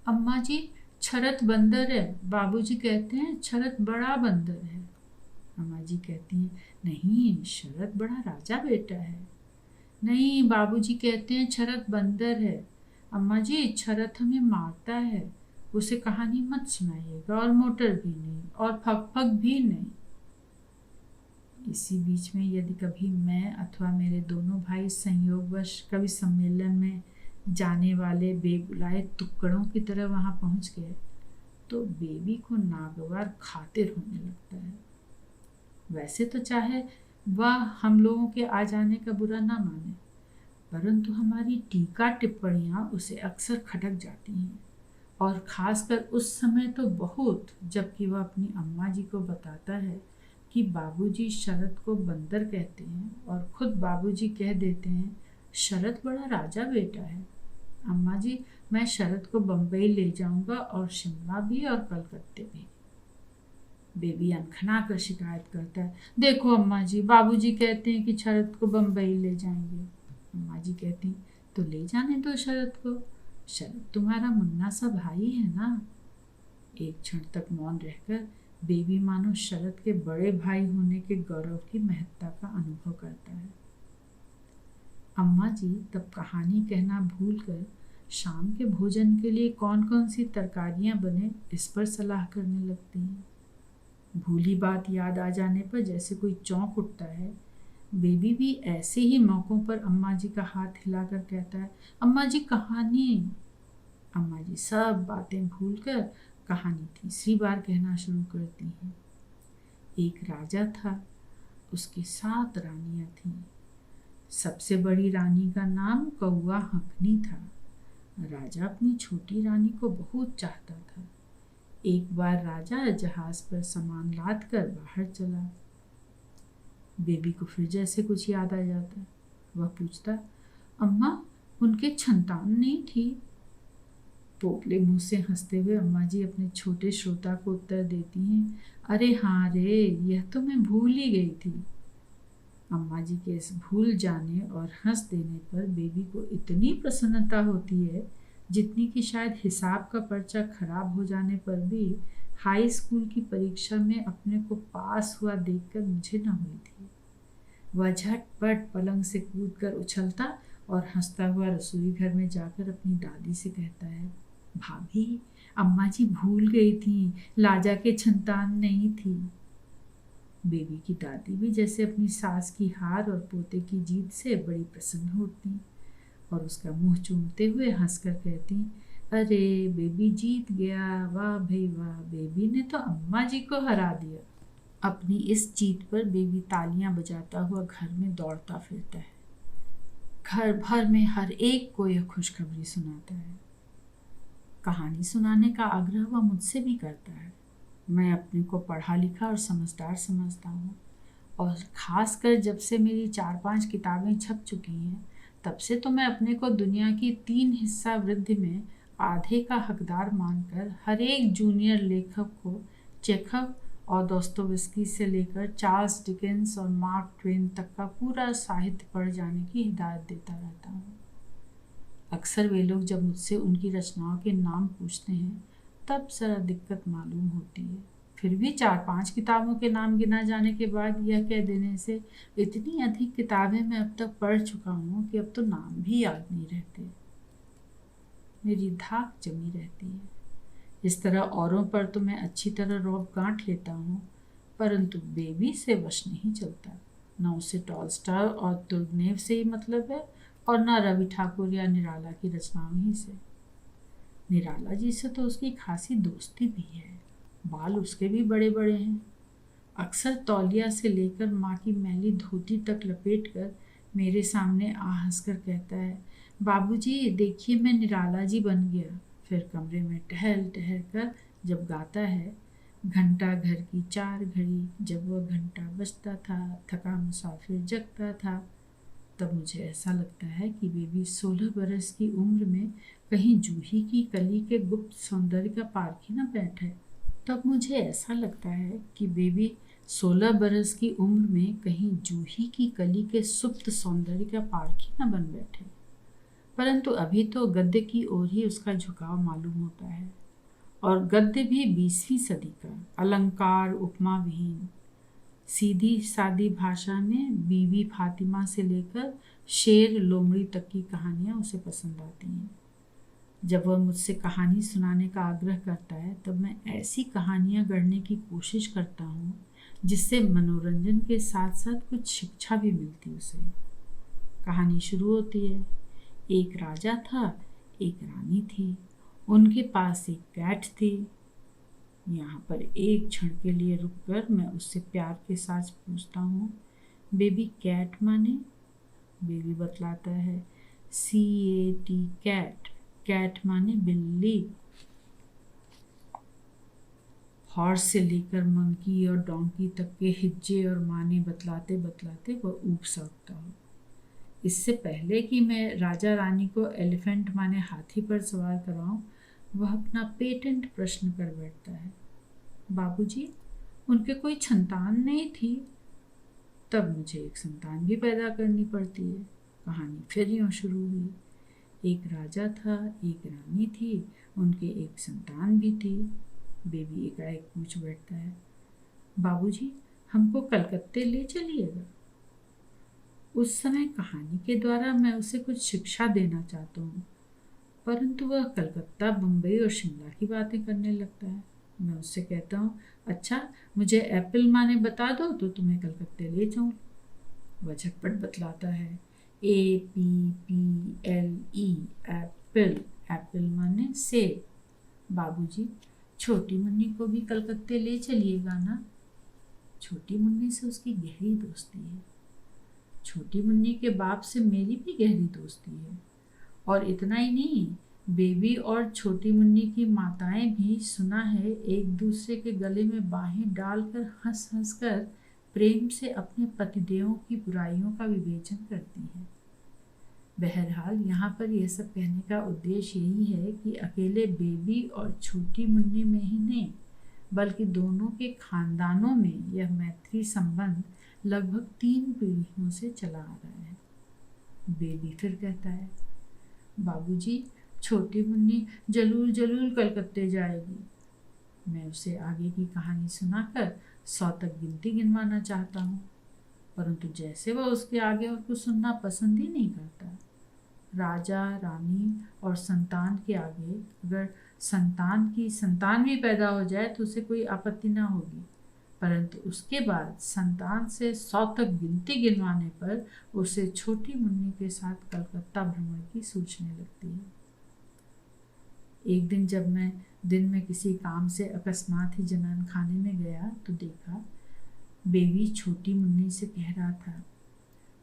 Speaker 1: अम्मा जी छरत बंदर है, बाबूजी कहते हैं शरत बड़ा बंदर है। अम्मा जी कहती हैं, नहीं, शरत बड़ा राजा बेटा है। नहीं, बाबूजी कहते हैं शरत बंदर है। अम्मा जी शरत हमें मारता है, उसे कहानी मत सुनाइएगा, और मोटर भी नहीं, और फक फक भी नहीं। इसी बीच में यदि कभी मैं अथवा मेरे दोनों भाई संयोगवश कवि सम्मेलन में जाने वाले बेबुलाए टुकड़ों की तरह वहां पहुंच गए तो बेबी को नागवार खातिर होने लगता है। वैसे तो चाहे वह हम लोगों के आ जाने का बुरा ना माने, परंतु हमारी टीका टिप्पणियां उसे अक्सर खटक जाती हैं, और खासकर उस समय तो बहुत, जबकि वह अपनी अम्मा जी को बताता है कि बाबूजी शरत को बंदर कहते हैं, और खुद बाबूजी कह देते हैं शरत बड़ा राजा बेटा है। अम्मा जी, मैं शरत को बम्बई ले जाऊंगा, और शिमला भी, और कलकत्ते भी। बेबी अनखना कर शिकायत करता है, देखो अम्मा जी, बाबूजी कहते हैं कि शरत को बम्बई ले जाएंगे। अम्मा जी कहती, तो ले जाने दो शरत को, शरत तुम्हारा मुन्ना सा भाई है ना। एक क्षण तक मौन रहकर बेबी मानो शरत के बड़े भाई होने के गौरव की महत्ता का अनुभव करता है। अम्मा जी तब कहानी कहना भूलकर शाम के भोजन के लिए कौन कौन सी तरकारियां बने इस पर सलाह करने लगती हैं। भूली बात याद आ जाने पर जैसे कोई चौंक उठता है, बेबी भी ऐसे ही मौकों पर अम्मा जी का हाथ हिलाकर कहता है, अम्मा जी कहानी। अम्मा जी सब बातें भूलकर कहानी तीसरी बार कहना शुरू करती हैं। एक राजा था, उसकी 7 रानियां थीं। सबसे बड़ी रानी का नाम कौआ हंकनी था। राजा अपनी छोटी रानी को बहुत चाहता था। एक बार राजा जहाज पर सामान लाद कर बाहर चला। बेबी को फिर जैसे कुछ याद आ जाता। वह पूछता, अम्मा उनके संतान नहीं थी? पोपले मुंह से हंसते हुए अम्मा जी अपने छोटे श्रोता को उत्तर देती हैं, अरे हाँ रे, यह तो मैं भूल ही गई थी। अम्मा जी के इस भूल जाने और हंस देने पर बेबी को इतनी प्रसन्नता होती है जितनी कि शायद हिसाब का पर्चा खराब हो जाने पर भी हाई स्कूल की परीक्षा में अपने को पास हुआ देखकर मुझे न हुई थी। वह झटपट पलंग से कूदकर उछलता और हंसता हुआ रसोई घर में जाकर अपनी दादी से कहता है, भाभी, अम्मा जी भूल गई थी, लाजा के संतान नहीं थी। बेबी की दादी भी जैसे अपनी सास की हार और पोते की जीत से बड़ी प्रसन्न होती और उसका मुंह चूमते हुए हंसकर कहती, अरे बेबी जीत गया, वाह भाई वाह, बेबी ने तो अम्मा जी को हरा दिया। अपनी इस जीत पर बेबी तालियां बजाता हुआ घर में दौड़ता फिरता है। घर भर में हर एक को यह खुशखबरी सुनाता है। कहानी सुनाने का आग्रह वह मुझसे भी करता है। मैं अपने को पढ़ा लिखा और समझदार समझता हूँ और खासकर जब से मेरी 4-5 किताबें छप चुकी हैं, तब से तो मैं अपने को दुनिया की 3 हिस्सा वृद्धि में आधे का हकदार मानकर हर एक जूनियर लेखक को चेखव और दोस्तोयेव्स्की से लेकर चार्ल्स डिकेंस और मार्क ट्वेन तक का पूरा साहित्य पढ़ जाने की हिदायत देता रहता हूँ। अक्सर वे लोग जब मुझसे उनकी रचनाओं के नाम पूछते हैं तब ज़रा दिक्कत मालूम होती है। फिर भी 4-5 किताबों के नाम गिना जाने के बाद यह कह देने से इतनी अधिक किताबें मैं अब तक पढ़ चुका हूँ कि अब तो नाम भी याद नहीं रहते। मेरी धाक जमी रहती है। इस तरह औरों पर तो मैं अच्छी तरह रौब गांठ लेता हूँ, परंतु बेबी से वश नहीं चलता। न उसे टॉलस्टॉय और तुर्गनेव से ही मतलब है और न रवि ठाकुर या निराला की रचनाओं ही से। निराला जी से तो उसकी खासी दोस्ती भी है। बाल उसके भी बड़े बड़े हैं। अक्सर तौलिया से लेकर माँ की मैली धोती तक लपेटकर मेरे सामने आ हंसकर कहता है, बाबूजी देखिए मैं निराला जी बन गया। फिर कमरे में टहल टहल कर जब गाता है, घंटा घर की 4 घड़ी, जब वह घंटा बजता था थका मुसाफिर जगता था, तब मुझे ऐसा लगता है कि बेबी 16 बरस की उम्र में कहीं जूही की कली के गुप्त सौंदर्य का पारखी न बैठे। तब मुझे ऐसा लगता है कि बेबी 16 बरस की उम्र में कहीं जूही की कली के सुप्त सौंदर्य का पारखी न बन बैठे। परंतु अभी तो गद्य की ओर ही उसका झुकाव मालूम होता है, और गद्य भी 20वीं सदी का, अलंकार उपमा विहीन, सीधी सादी भाषा में बीवी फातिमा से लेकर शेर लोमड़ी तक की कहानियाँ उसे पसंद आती हैं। जब वह मुझसे कहानी सुनाने का आग्रह करता है तब मैं ऐसी कहानियाँ गढ़ने की कोशिश करता हूँ जिससे मनोरंजन के साथ साथ कुछ शिक्षा भी मिलती उसे। कहानी शुरू होती है, एक राजा था, एक रानी थी, उनके पास एक कैट थी। यहाँ पर एक क्षण के लिए रुककर मैं उससे प्यार के साथ पूछता हूँ, बेबी कैट माने? बेबी बतलाता है, CAT कैट, कैट माने बिल्ली। हॉर्स से लेकर मंकी और डोंकी तक के हिज्जे और माने बतलाते बतलाते वह ऊब सा उठता हो। इससे पहले कि मैं राजा रानी को एलिफेंट माने हाथी पर सवार कराऊं, वह अपना पेटेंट प्रश्न कर बैठता है, बाबूजी उनके कोई संतान नहीं थी? तब मुझे एक संतान भी पैदा करनी पड़ती है। कहानी फिर यूँ शुरू हुई, एक राजा था, एक रानी थी, उनके एक संतान भी थी। बेबी एकाएक पूछ बैठता है, बाबूजी हमको कलकत्ते ले चलिएगा। उस समय कहानी के द्वारा मैं उसे कुछ शिक्षा देना चाहता हूँ, परंतु वह कलकत्ता, बम्बई और शिमला की बातें करने लगता है। मैं उससे कहता हूँ, अच्छा मुझे एप्पल माने बता दो तो तुम्हें कलकत्ते ले जाऊँ। वह झटपट बतलाता है, APPLE, एप्पल, एप्पल माने सेब। बाबूजी छोटी मुन्नी को भी कलकत्ते ले चलिएगा ना? छोटी मुन्नी से उसकी गहरी दोस्ती है। छोटी मुन्नी के बाप से मेरी भी गहरी दोस्ती है। और इतना ही नहीं, बेबी और छोटी मुन्नी की माताएं भी सुना है एक दूसरे के गले में बाहें डालकर हंस हंस कर प्रेम से अपने पतिदेवों की बुराइयों का विवेचन करती हैं। बहरहाल यहाँ पर यह सब कहने का उद्देश्य यही है कि अकेले बेबी और छोटी मुन्नी में ही नहीं, बल्कि दोनों के खानदानों में यह मैत्री संबंध लगभग 3 पीढ़ियों से चला आ रहा है। बेबी फिर कहता है, बाबूजी छोटी मुन्नी जरूर जरूर कलकत्ते जाएगी। मैं उसे आगे की कहानी सुनाकर 100 तक गिनती गिनवाना चाहता हूँ, परंतु जैसे वह उसके आगे और कुछ सुनना पसंद ही नहीं करता। राजा, रानी और संतान के आगे अगर संतान की संतान भी पैदा हो जाए तो उसे कोई आपत्ति ना होगी, परंतु उसके बाद संतान से 100 तक गिनती गिनवाने पर उसे छोटी मुन्नी के साथ कलकत्ता भ्रमण की सूझने लगती है। एक दिन जब मैं दिन में किसी काम से अकस्मात ही जनान खाने में गया तो देखा बेबी छोटी मुन्नी से कह रहा था,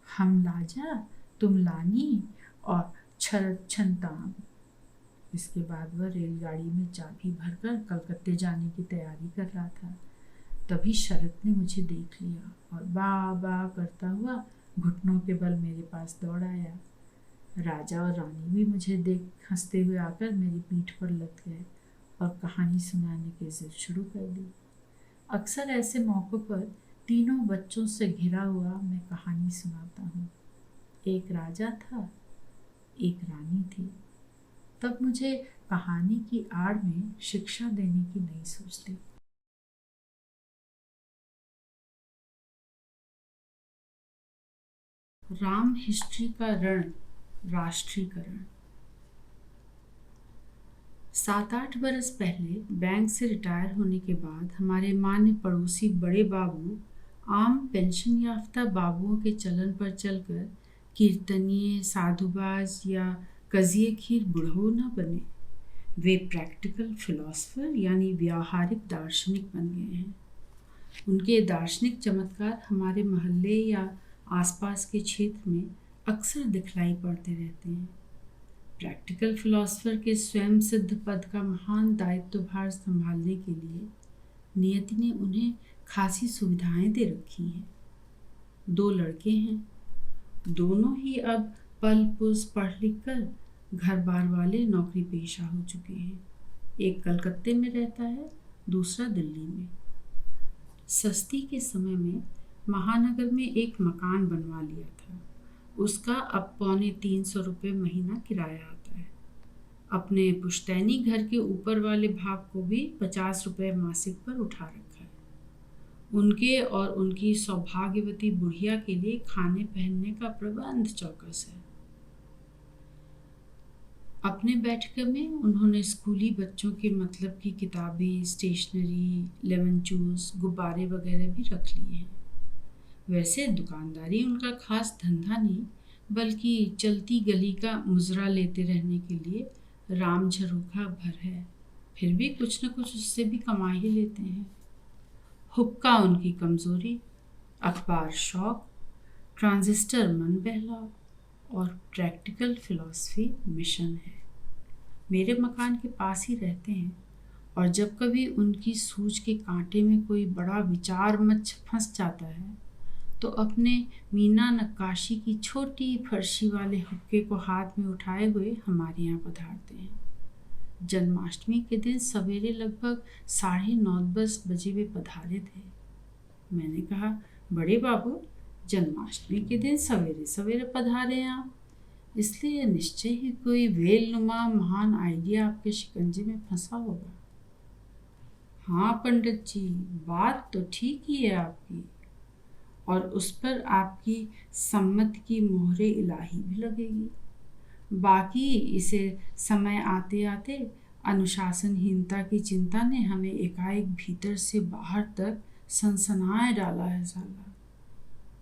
Speaker 1: हम लाजा, तुम लानी और छरत छंतान। इसके बाद वह रेलगाड़ी में चाबी भरकर कलकत्ते जाने की तैयारी कर रहा था। तभी शरत ने मुझे देख लिया और बा बा करता हुआ घुटनों के बल मेरे पास दौड़ आया। राजा और रानी भी मुझे देख हंसते हुए आकर मेरी पीठ पर लग गए और कहानी सुनाने की जिद शुरू कर दी। अक्सर ऐसे मौक़ों पर तीनों बच्चों से घिरा हुआ मैं कहानी सुनाता हूँ। एक राजा था, एक रानी थी। तब मुझे कहानी की आड़ में शिक्षा देने की नहीं सोचती। राम हिस्ट्री का रण राष्ट्रीयकरण। 7-8 बरस पहले बैंक से रिटायर होने के बाद हमारे मान्य पड़ोसी बड़े बाबू आम पेंशन याफ्ता बाबुओं के चलन पर चलकर कीर्तनीय, साधुबाज या कजिए खीर बुढ़ऊ न बने। वे प्रैक्टिकल फिलॉसफर यानी व्यावहारिक दार्शनिक बन गए हैं। उनके दार्शनिक चमत्कार हमारे मोहल्ले या आसपास के क्षेत्र में अक्सर दिखलाई पड़ते रहते हैं। प्रैक्टिकल फिलॉसफर के स्वयं सिद्ध पद का महान दायित्वभार संभालने के लिए नियति ने उन्हें खासी सुविधाएं दे रखी हैं। 2 लड़के हैं, दोनों ही अब पल पुस पढ़ लिख कर घर बार वाले नौकरी पेशा हो चुके हैं। एक कलकत्ते में रहता है, दूसरा दिल्ली में। सस्ती के समय में महानगर में एक मकान बनवा लिया था। उसका अब 250 रुपये महीना किराया आता है। अपने पुश्तैनी घर के ऊपर वाले भाग को भी 50 रुपये मासिक पर उठा रखा है। उनके और उनकी सौभाग्यवती बुढ़िया के लिए खाने पहनने का प्रबंध चौकस है। अपने बैठक में उन्होंने स्कूली बच्चों के मतलब की किताबें, स्टेशनरी, लेमन जूस, गुब्बारे वगैरह भी रख लिए हैं। वैसे दुकानदारी उनका खास धंधा नहीं, बल्कि चलती गली का मुजरा लेते रहने के लिए राम झरोखा भर है। फिर भी कुछ न कुछ उससे भी कमा ही लेते हैं। हुक्का उनकी कमज़ोरी, अखबार शौक, ट्रांजिस्टर मन बहलाव और प्रैक्टिकल फिलॉसफी मिशन है। मेरे मकान के पास ही रहते हैं और जब कभी उनकी सूझ के कांटे में कोई बड़ा विचार मच फंस जाता है तो अपने मीना नक्काशी की छोटी फर्शी वाले हुक्के को हाथ में उठाए हुए हमारे यहाँ पधारते हैं। जन्माष्टमी के दिन सवेरे लगभग 9:30-10 बजे वे पधारे थे। मैंने कहा, बड़े बाबू, जन्माष्टमी के दिन सवेरे सवेरे पधारे हैं आप, इसलिए निश्चय ही कोई वेलनुमा महान आइडिया आपके शिकंजे में फंसा होगा। हाँ पंडित जी, बात तो ठीक ही है आपकी, और उस पर आपकी सम्मति की मोहरे इलाही भी लगेगी। बाकी इसे समय आते आते अनुशासनहीनता की चिंता ने हमें एकाएक भीतर से बाहर तक सनसनाए डाला है साला।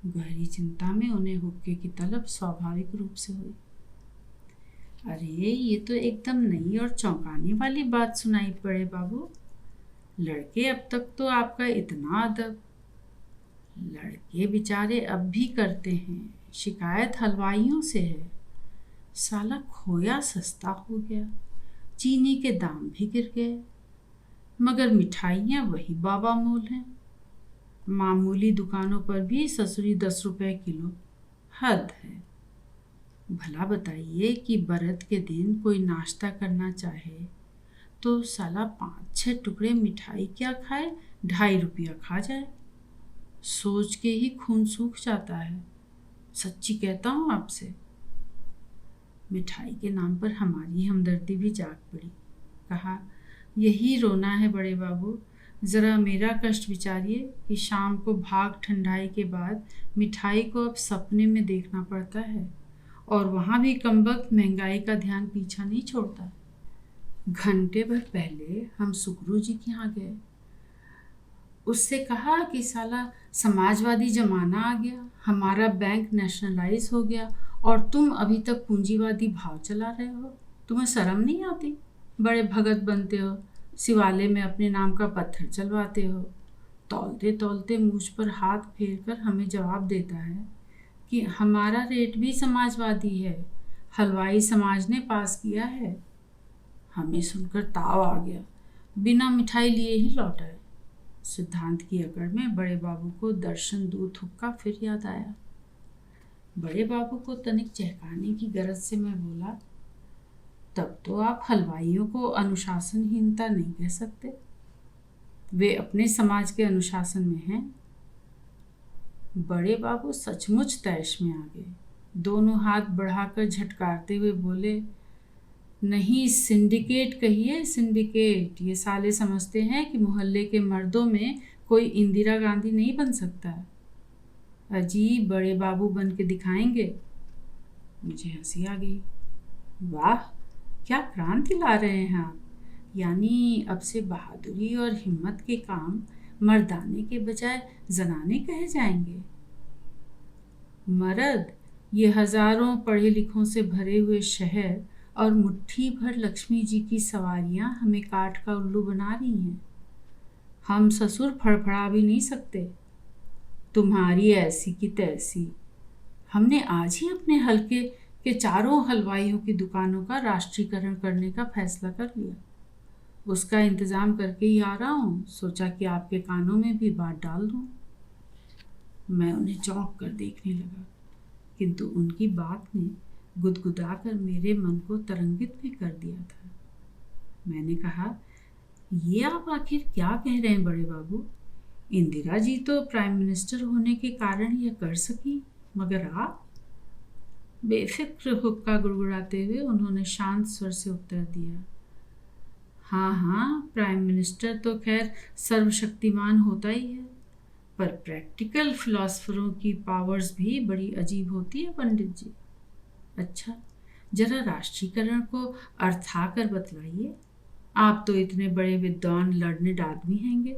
Speaker 1: गहरी चिंता में उन्हें हुक्के की तलब स्वाभाविक रूप से हुई। अरे ये तो एकदम नई और चौंकाने वाली बात सुनाई पड़े बाबू। लड़के अब तक तो आपका इतना अदब। लड़के बेचारे अब भी करते हैं, शिकायत हलवाइयों से है। साला खोया सस्ता हो गया, चीनी के दाम भी गिर गए, मगर मिठाइयाँ वही बाबा मोल हैं। मामूली दुकानों पर भी ससुरी 10 रुपए किलो, हद है। भला बताइए कि बरत के दिन कोई नाश्ता करना चाहे तो साला 5-6 टुकड़े मिठाई क्या खाए, 2.5 रुपया खा जाए। सोच के ही खून सूख जाता है, सच्ची कहता हूँ आपसे। मिठाई के नाम पर हमारी हमदर्दी भी जाग पड़ी। कहा, यही रोना है बड़े बाबू। ज़रा मेरा कष्ट विचारिए कि शाम को भाग ठंडाई के बाद मिठाई को अब सपने में देखना पड़ता है, और वहाँ भी कमबख्त महंगाई का ध्यान पीछा नहीं छोड़ता। घंटे भर पहले हम सुकरू जी के यहाँ गए। उससे कहा कि साला समाजवादी जमाना आ गया, हमारा बैंक नेशनलाइज हो गया और तुम अभी तक पूंजीवादी भाव चला रहे हो। तुम्हें शर्म नहीं आती? बड़े भगत बनते हो, शिवालय में अपने नाम का पत्थर चलवाते हो। तौलते तौलते मुझ पर हाथ फेर कर हमें जवाब देता है कि हमारा रेट भी समाजवादी है, हलवाई समाज ने पास किया है। हमें सुनकर ताव आ गया, बिना मिठाई लिए ही लौट आए। सिद्धांत की अकड़ में बड़े बाबू को दर्शन दूत हुक्का फिर याद आया। बड़े बाबू को तनिक चहकाने की गरज से मैं बोला, तब तो आप हलवाइयों को अनुशासनहीनता नहीं कह सकते, वे अपने समाज के अनुशासन में हैं। बड़े बाबू सचमुच तैश में आ गए। दोनों हाथ बढ़ाकर झटकारते हुए बोले, नहीं, सिंडिकेट कहिए, सिंडिकेट। ये साले समझते हैं कि मोहल्ले के मर्दों में कोई इंदिरा गांधी नहीं बन सकता। अजीब बड़े बाबू बन के दिखाएंगे। मुझे हंसी आ गई। वाह, क्या क्रांति ला रहे हैं आप। यानी अब से बहादुरी और हिम्मत के काम मर्दाने के बजाय जनाने कहे जाएंगे। मर्द, ये हजारों पढ़े लिखों से भरे हुए शहर और मुट्ठी भर लक्ष्मी जी की सवारियां हमें काठ का उल्लू बना रही हैं। हम ससुर फड़फड़ा भी नहीं सकते। तुम्हारी ऐसी की तैसी। हमने आज ही अपने हलके के चारों हलवाइयों की दुकानों का राष्ट्रीयकरण करने का फैसला कर लिया। उसका इंतज़ाम करके ही आ रहा हूँ। सोचा कि आपके कानों में भी बात डाल दूँ। मैं उन्हें चौंक कर देखने लगा, किंतु उनकी बात ने गुदगुदा कर मेरे मन को तरंगित भी कर दिया था। मैंने कहा, ये आप आखिर क्या कह रहे हैं बड़े बाबू? इंदिरा जी तो प्राइम मिनिस्टर होने के कारण यह कर सकी, मगर आप? बेफिक्र हुक्का गुड़गुड़ाते हुए उन्होंने शांत स्वर से उत्तर दिया, हाँ हाँ, प्राइम मिनिस्टर तो खैर सर्वशक्तिमान होता ही है, पर प्रैक्टिकल फिलॉसफरों की पावर्स भी बड़ी अजीब होती है पंडित जी। अच्छा, जरा राष्ट्रीयकरण को अर्थाकर बतलाइए। आप तो इतने बड़े विद्वान लर्नेड आदमी हैंगे।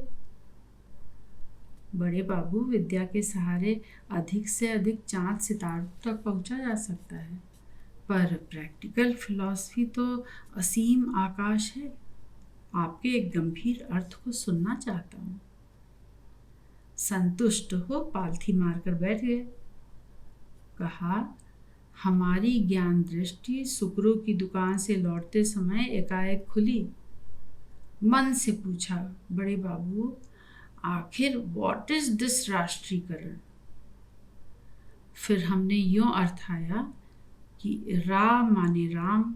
Speaker 1: बड़े बाबू, विद्या के सहारे अधिक से अधिक चांद सितारों तक पहुंचा जा सकता है, पर प्रैक्टिकल फिलॉसफी तो असीम आकाश है। आपके एक गंभीर अर्थ को सुनना चाहता हूँ। संतुष्ट हो पालथी मारकर बैठ गए। कहा, हमारी ज्ञान दृष्टि सुकरू की दुकान से लौटते समय एकाएक खुली। मन से पूछा, बड़े बाबू, आखिर व्हाट इज दिस राष्ट्रीयकरण? फिर हमने यूं अर्थाया कि रा माने राम,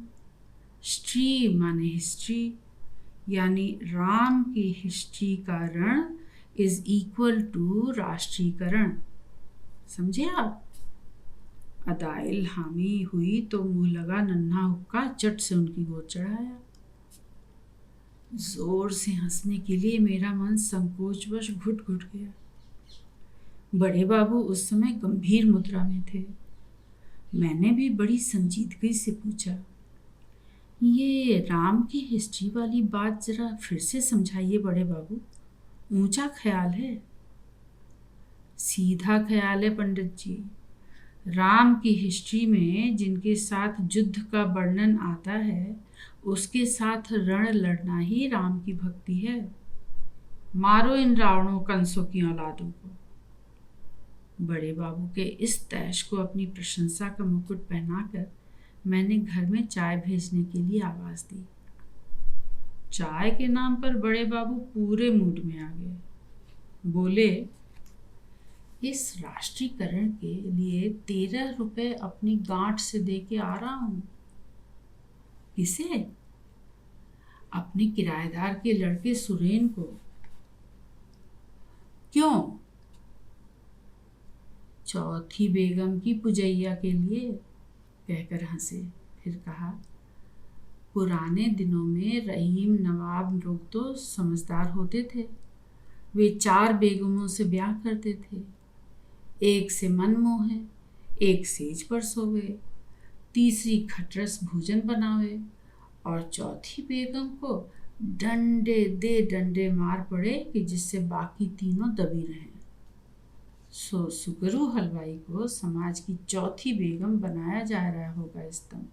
Speaker 1: स्ट्री माने हिस्ट्री, यानी राम की हिस्ट्री का रण इज इक्वल टू राष्ट्रीयकरण। समझे आप? अदाइल हामी हुई तो मुंह लगा नन्हा हुक्का चट से उनकी गोद चढ़ाया। जोर से हंसने के लिए मेरा मन संकोचवश घुट घुट गया। बड़े बाबू उस समय गंभीर मुद्रा में थे। मैंने भी बड़ी संजीदगी से पूछा, ये राम की हिस्ट्री वाली बात जरा फिर से समझाइए बड़े बाबू, ऊंचा ख्याल है। सीधा ख्याल है पंडित जी। राम की हिस्ट्री में जिनके साथ युद्ध का वर्णन आता है, उसके साथ रण लड़ना ही राम की भक्ति है। मारो इन रावणों कंसों की औलादों को। बड़े बाबू के इस तैश को अपनी प्रशंसा का मुकुट पहनाकर मैंने घर में चाय भेजने के लिए आवाज दी। चाय के नाम पर बड़े बाबू पूरे मूड में आ गए। बोले, इस राष्ट्रीयकरण के लिए 13 रुपए अपनी गांठ से दे के आ रहा हूं। किसे? अपने किराएदार के लड़के सुरेन को। क्यों? चौथी बेगम की पुजैया के लिए, कहकर हंसे। फिर कहा, पुराने दिनों में रहीम नवाब लोग तो समझदार होते थे। वे 4 बेगमों से ब्याह करते थे। एक से मन मोहे, एक सेज पर सोवे, तीसरी खटरस भोजन बनावे और चौथी बेगम को डंडे मार पड़े कि जिससे बाकी तीनों दबी रहें। सो सुगरू हलवाई को समाज की चौथी बेगम बनाया जा रहा होगा इस दम।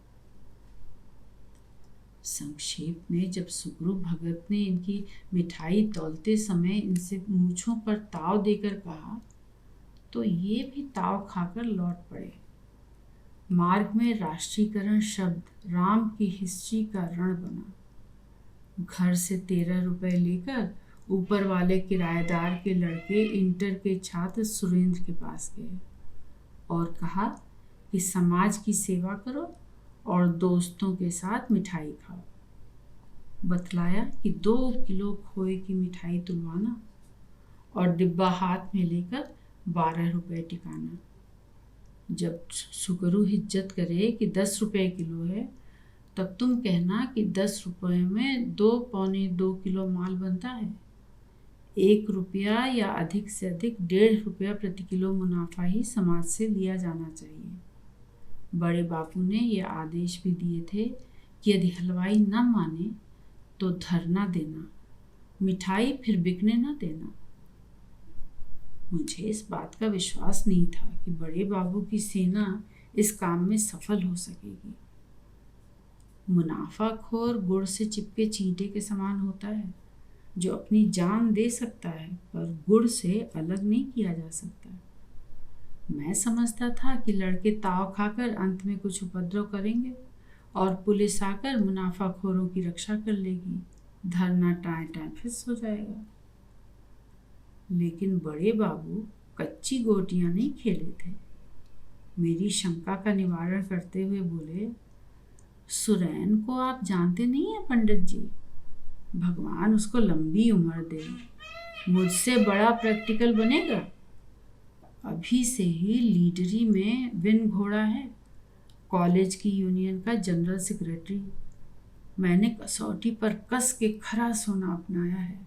Speaker 1: संक्षेप में जब सुगरू भगत ने इनकी मिठाई तौलते समय इनसे मूंछों पर ताव देकर कहा तो ये भी ताव खाकर लौट पड़े। मार्ग में राष्ट्रीयकरण शब्द राम की हिस्ट्री का रण बना। घर से 13 रुपए लेकर ऊपर वाले किराएदार के लड़के इंटर के छात्र सुरेंद्र के पास गए और कहा कि समाज की सेवा करो और दोस्तों के साथ मिठाई खाओ। बतलाया कि 2 किलो खोए की मिठाई तुलवाना और डिब्बा हाथ में लेकर 12 रुपए टिकाना। जब सुगरू हिज्जत करे कि 10 रुपए किलो है तब तुम कहना कि 10 रुपए में 2 पौने 2 किलो माल बनता है। 1 रुपया या अधिक से अधिक 1.5 रुपया प्रति किलो मुनाफा ही समाज से लिया जाना चाहिए। बड़े बापू ने यह आदेश भी दिए थे कि यदि हलवाई न माने तो धरना देना, मिठाई फिर बिकने न देना। मुझे इस बात का विश्वास नहीं था कि बड़े बाबू की सेना इस काम में सफल हो सकेगी। मुनाफाखोर गुड़ से चिपके चींटे के समान होता है जो अपनी जान दे सकता है पर गुड़ से अलग नहीं किया जा सकता। मैं समझता था कि लड़के ताव खाकर अंत में कुछ उपद्रव करेंगे और पुलिस आकर मुनाफाखोरों की रक्षा कर लेगी, धरना टाएं फिस हो जाएगा। लेकिन बड़े बाबू कच्ची गोटियां नहीं खेले थे। मेरी शंका का निवारण करते हुए बोले, सुरैन को आप जानते नहीं हैं पंडित जी, भगवान उसको लंबी उम्र दे, मुझसे बड़ा प्रैक्टिकल बनेगा। अभी से ही लीडरी में विन घोड़ा है, कॉलेज की यूनियन का जनरल सेक्रेटरी। मैंने कसौटी पर कस के खरा सोना अपनाया है।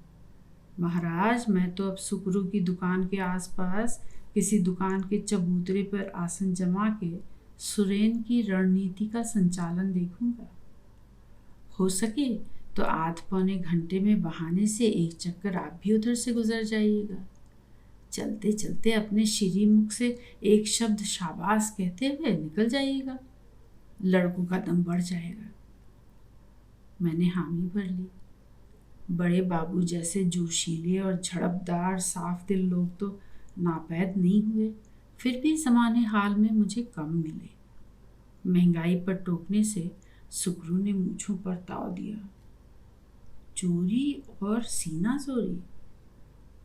Speaker 1: महाराज, मैं तो अब सुगरू की दुकान के आसपास किसी दुकान के चबूतरे पर आसन जमा के सुरेन की रणनीति का संचालन देखूंगा। हो सके तो आध पौने घंटे में बहाने से एक चक्कर आप भी उधर से गुजर जाइएगा। चलते चलते अपने श्रीमुख से एक शब्द शाबाश कहते हुए निकल जाइएगा, लड़कों का दम बढ़ जाएगा। मैंने हामी भर ली। बड़े बाबू जैसे जोशीले और झड़पदार साफ दिल लोग तो नापैद नहीं हुए, फिर भी ज़माने हाल में मुझे कम मिले। महंगाई पर टोकने से सुगरू ने मूंछों पर ताव दिया। चोरी और सीना चोरी,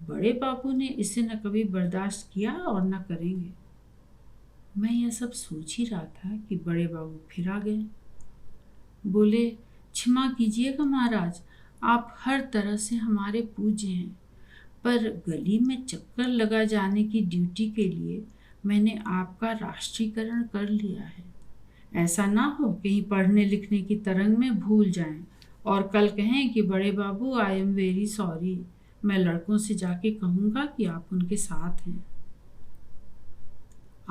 Speaker 1: बड़े बाबू ने इसे न कभी बर्दाश्त किया और न करेंगे। मैं यह सब सोच ही रहा था कि बड़े बाबू फिर आ गए। बोले, क्षमा कीजिएगा महाराज, आप हर तरह से हमारे पूज्य हैं, पर गली में चक्कर लगा जाने की ड्यूटी के लिए मैंने आपका राष्ट्रीयकरण कर लिया है। ऐसा ना हो कहीं पढ़ने लिखने की तरंग में भूल जाएं और कल कहें कि बड़े बाबू आई एम वेरी सॉरी। मैं लड़कों से जाके कहूँगा कि आप उनके साथ हैं।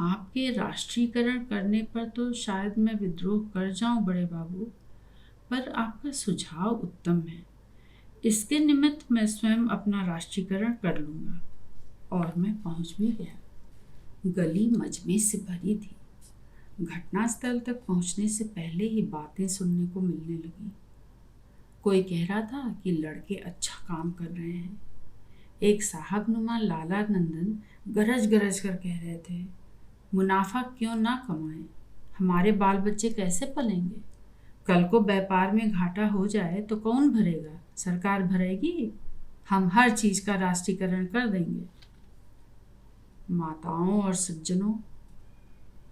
Speaker 1: आपके राष्ट्रीयकरण करने पर तो शायद मैं विद्रोह कर जाऊं बड़े बाबू, पर आपका सुझाव उत्तम है। इसके निमित्त मैं स्वयं अपना राष्ट्रीयकरण कर लूँगा। और मैं पहुँच भी गया। गली मजमे से भरी थी। घटनास्थल तक पहुँचने से पहले ही बातें सुनने को मिलने लगी। कोई कह रहा था कि लड़के अच्छा काम कर रहे हैं। एक साहबनुमा लाला नंदन गरज गरज कर कह रहे थे, मुनाफा क्यों ना कमाएं, हमारे बाल बच्चे कैसे पलेंगे? कल को व्यापार में घाटा हो जाए तो कौन भरेगा? सरकार भरेगी। हम हर चीज का राष्ट्रीयकरण कर देंगे। माताओं और सज्जनों,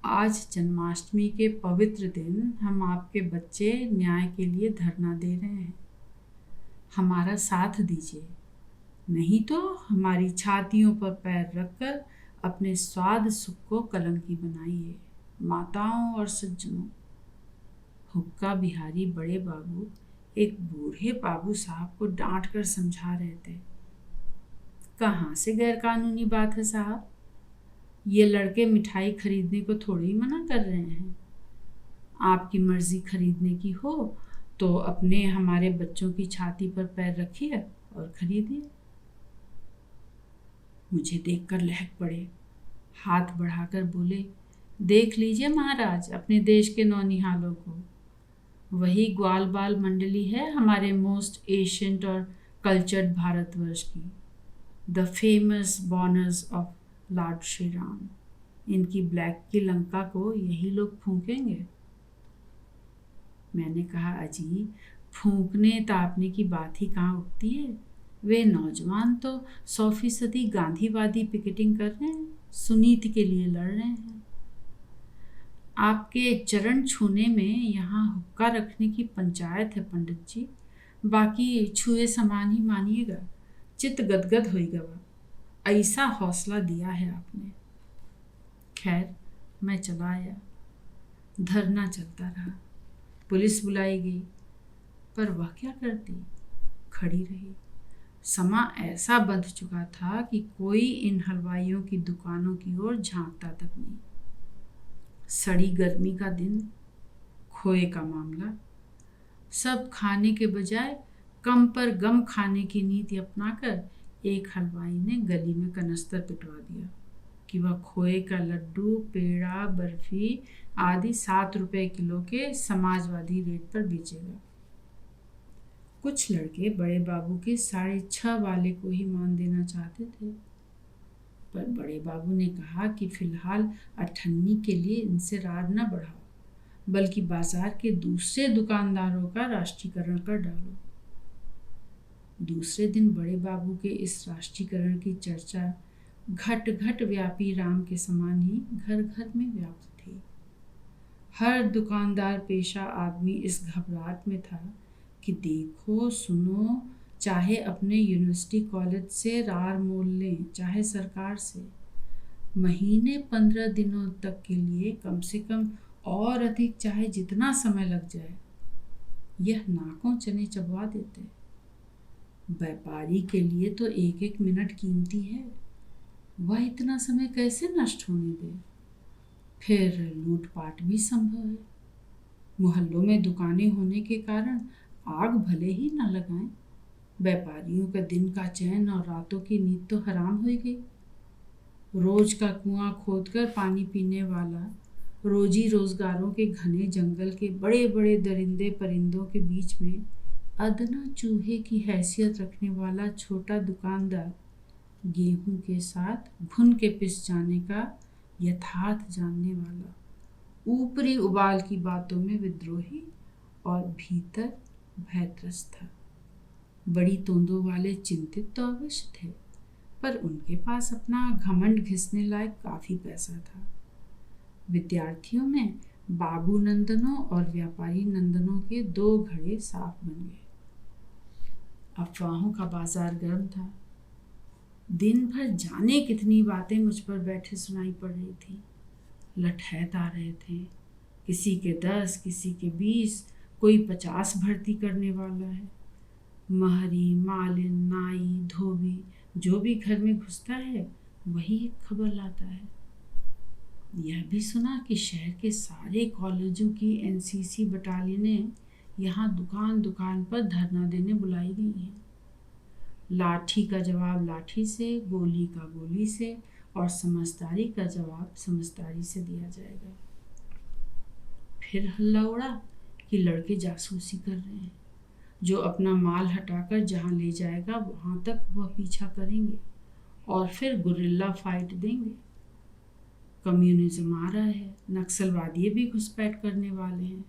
Speaker 1: आज जन्माष्टमी के पवित्र दिन हम आपके बच्चे न्याय के लिए धरना दे रहे हैं। हमारा साथ दीजिए, नहीं तो हमारी छातियों पर पैर रखकर अपने स्वाद सुख को कलंकी बनाइए। माताओं और सज्जनों, हुक्का बिहारी बड़े बाबू एक बूढ़े बाबू साहब को डांट कर समझा रहे थे। कहाँ से गैरकानूनी बात है साहब, ये लड़के मिठाई खरीदने को थोड़ी ही मना कर रहे हैं। आपकी मर्जी खरीदने की हो तो अपने हमारे बच्चों की छाती पर पैर रखिए और खरीदिए। मुझे देखकर लहक पड़े, हाथ बढ़ाकर बोले, देख लीजिए महाराज अपने देश के नौनिहालों को। वही ग्वाल बाल मंडली है हमारे मोस्ट एशियंट और कल्चर्ड भारतवर्ष की, the famous banners of Lord Shri Ram. इनकी ब्लैक की लंका को यही लोग फूंकेंगे। मैंने कहा, अजी फूंकने तापने की बात ही कहाँ उठती है। वे नौजवान तो 100% गांधीवादी पिकेटिंग कर रहे हैं, सुनीति के लिए लड़ रहे हैं। आपके चरण छूने में यहाँ हुक्का रखने की पंचायत है पंडित जी, बाकी छुए समान ही मानिएगा। चित्त गदगद होइगा बा, ऐसा हौसला दिया है आपने। खैर मैं चला आया। धरना चलता रहा, पुलिस बुलाई गई, पर वह क्या करती, खड़ी रही। समा ऐसा बंध चुका था कि कोई इन हलवाइयों की दुकानों की ओर झांकता तक नहीं। सड़ी गर्मी का दिन, खोए का मामला, सब खाने के बजाय कम पर गम खाने की नीति अपनाकर एक हलवाई ने गली में कनस्तर पिटवा दिया कि वह खोए का लड्डू, पेड़ा, बर्फी आदि 7 रुपए किलो के समाजवादी रेट पर बेचेगा। कुछ लड़के बड़े बाबू के 6.5 वाले को ही मान देना चाहते थे, पर बड़े बाबू ने कहा कि फिलहाल 98 के लिए इनसे रार न बढ़ाओ, बल्कि बाजार के दूसरे दुकानदारों का राष्ट्रीयकरण कर डालो। दूसरे दिन बड़े बाबू के इस राष्ट्रीयकरण की चर्चा घट घट व्यापी राम के समान ही घर घर में व्याप्त थी। हर दुकानदार पेशा आदमी इस घबराहट में था कि देखो सुनो, चाहे अपने यूनिवर्सिटी कॉलेज से रार मोल लें, चाहे सरकार से, महीने 15 दिनों तक के लिए कम से कम और अधिक चाहे जितना समय लग जाए, यह नाकों चने चबवा देते। व्यापारी के लिए तो एक एक मिनट कीमती है, वह इतना समय कैसे नष्ट होने दे। फिर लूटपाट भी संभव है। मोहल्लों में दुकानें होने के कारण आग भले ही न लगाएं, व्यापारियों का दिन का चैन और रातों की नींद तो हराम हो गई। रोज का कुआं खोदकर पानी पीने वाला, रोजी रोजगारों के घने जंगल के बड़े बड़े दरिंदे परिंदों के बीच में अदना चूहे की हैसियत रखने वाला छोटा दुकानदार गेहूं के साथ घुन के पिस जाने का यथार्थ जानने वाला, ऊपरी उबाल की बातों में विद्रोही और भीतर भयत्रस्त था। बड़ी तोंदों वाले चिंतित तो अवश्य थे, पर उनके पास अपना घमंड घिसने लायक काफी पैसा था। विद्यार्थियों में बाबू नंदनों और व्यापारी नंदनों के 2 घड़े साफ बन गए। अफवाहों का बाजार गर्म था। दिन भर जाने कितनी बातें मुझ पर बैठे सुनाई पड़ रही थी। लठैत आ रहे थे, किसी के 10, किसी के 20, कोई 50 भर्ती करने वाला है। महरी, मालिन, नाई, धोबी जो भी घर में घुसता है वही एक खबर लाता है। यह भी सुना कि शहर के सारे कॉलेजों की एनसीसी बटालियनें यहाँ दुकान दुकान पर धरना देने बुलाई गई हैं। लाठी का जवाब लाठी से, गोली का गोली से और समझदारी का जवाब समझदारी से दिया जाएगा। फिर हल्ला उड़ा कि लड़के जासूसी कर रहे हैं, जो अपना माल हटाकर जहाँ ले जाएगा वहाँ तक वह पीछा करेंगे और फिर गुरिल्ला फाइट देंगे। कम्युनिज्म आ रहा है, नक्सलवादी भी घुसपैठ करने वाले हैं।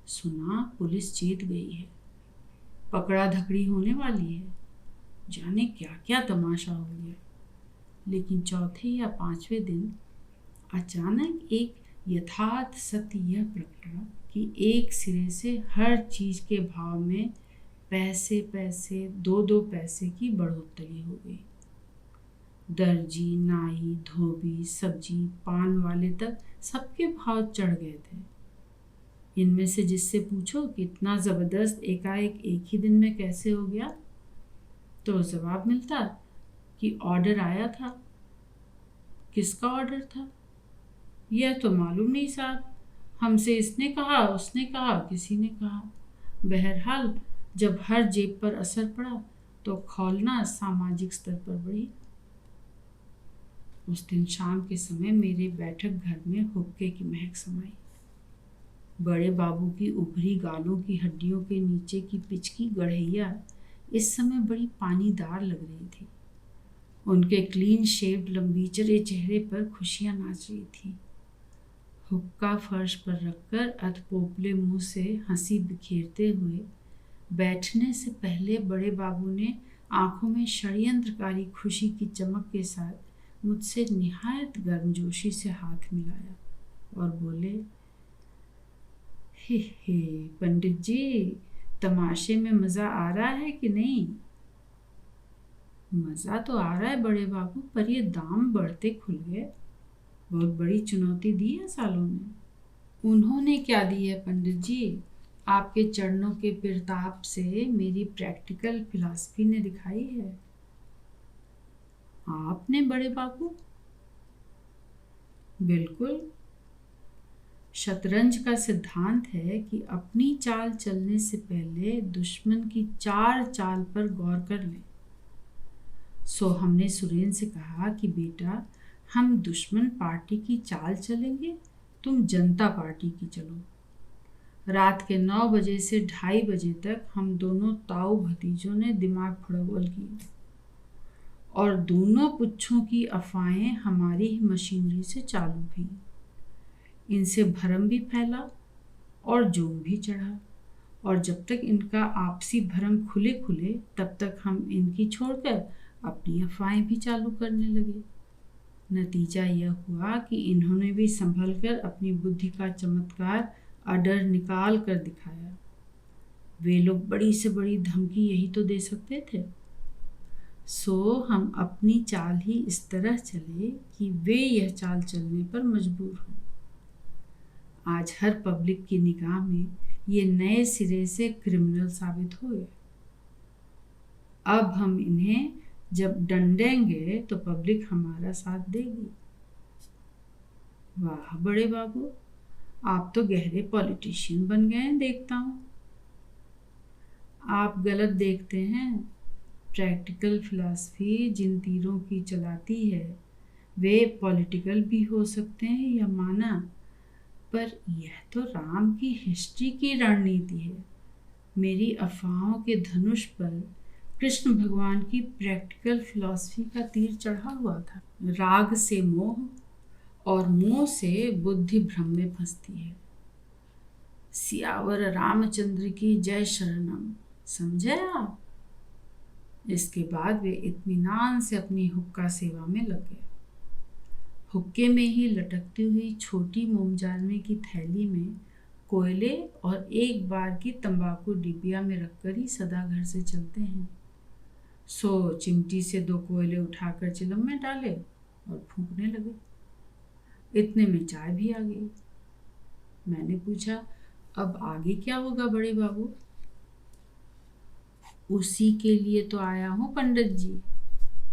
Speaker 1: सुना पुलिस चेत गई है, पकड़ा धकड़ी होने वाली है। जाने क्या क्या तमाशा हो गया। लेकिन चौथे या 5वें दिन अचानक एक यथार्थ सत्य यह प्रकटा कि एक सिरे से हर चीज के भाव में पैसे 2-2 पैसे की बढ़ोतरी हो गई। दर्जी, नाई, धोबी, सब्जी, पान वाले तक सबके भाव चढ़ गए थे। इनमें से जिससे पूछो कि इतना ज़बरदस्त एकाएक एक ही दिन में कैसे हो गया, तो जवाब मिलता कि ऑर्डर आया था। किसका ऑर्डर था यह तो मालूम नहीं साहब, हमसे इसने कहा, उसने कहा, किसी ने कहा। बहरहाल जब हर जेब पर असर पड़ा तो खौलना सामाजिक स्तर पर बढ़ी। उस दिन शाम के समय मेरे बैठक घर में हुक्के की महक समाई। बड़े बाबू की उभरी गालों की हड्डियों के नीचे की पिचकी गढ़ैया इस समय बड़ी पानीदार लग रही थी। उनके क्लीन शेव्ड लंबीचरे चेहरे पर खुशियां नाच रही थी। हुक्का फर्श पर रखकर अधपोपले मुंह से हंसी बिखेरते हुए बैठने से पहले बड़े बाबू ने आंखों में षड्यंत्रकारी खुशी की चमक के साथ मुझसे निहायत गर्मजोशी से हाथ मिलाया और बोले, हे पंडित जी, तमाशे में मजा आ रहा है कि नहीं? मजा तो आ रहा है बड़े बाबू, पर ये दाम बढ़ते खुल गए। बहुत बड़ी चुनौती दी है सालों ने। उन्होंने क्या दी है पंडित जी? आपके चरणों के प्रताप से मेरी प्रैक्टिकल फिलॉसफी ने दिखाई है। आपने बड़े बाबू? बिल्कुल। शतरंज का सिद्धांत है कि अपनी चाल चलने से पहले दुश्मन की 4 चाल पर गौर कर ले। सो हमने सुरेन से कहा कि बेटा, हम दुश्मन पार्टी की चाल चलेंगे, तुम जनता पार्टी की चलो। रात के 9 बजे से 2:30 बजे तक हम दोनों ताऊ भतीजों ने दिमाग फड़बल किए और दोनों पुच्छों की अफवाहें हमारी ही मशीनरी से चालू हुई। इनसे भरम भी फैला और जोम भी चढ़ा, और जब तक इनका आपसी भरम खुले खुले तब तक हम इनकी छोड़कर अपनी अफवाहें भी चालू करने लगे। नतीजा यह हुआ कि इन्होंने भी संभल कर अपनी बुद्धि का चमत्कार अडर निकाल कर दिखाया। वे लोग बड़ी से बड़ी धमकी यही तो दे सकते थे। सो हम अपनी चाल ही इस तरह चले कि वे यह चाल चलने पर मजबूर हों। आज हर पब्लिक की निगाह में ये नए सिरे से क्रिमिनल साबित हुए। अब हम इन्हें जब डंडेंगे तो पब्लिक हमारा साथ देगी। वाह बड़े बाबू, आप तो गहरे पॉलिटिशियन बन गए हैं देखता हूँ। आप गलत देखते हैं। प्रैक्टिकल फिलॉसफी जिन तीरों की चलाती है वे पॉलिटिकल भी हो सकते हैं, यह माना, पर यह तो राम की हिस्ट्री की रणनीति है। मेरी अफवाहों के धनुष पर कृष्ण भगवान की प्रैक्टिकल फिलॉसफी का तीर चढ़ा हुआ था। राग से मोह और मोह से बुद्धि भ्रम में फंसती है। सियावर रामचंद्र की जय शरणम, समझे आप? इसके बाद वे इत्मीनान से अपनी हुक्का सेवा में लग गए। हुक्के में ही लटकती हुई छोटी मोमजाने की थैली में कोयले और एक बार की तंबाकू डिबिया में रखकर ही सदा घर से चलते हैं। सो चिमटी से 2 कोयले उठाकर चिलम में डाले और फूंकने लगे। इतने में चाय भी आ गई। मैंने पूछा, अब आगे क्या होगा बड़े बाबू? उसी के लिए तो आया हूँ पंडित जी।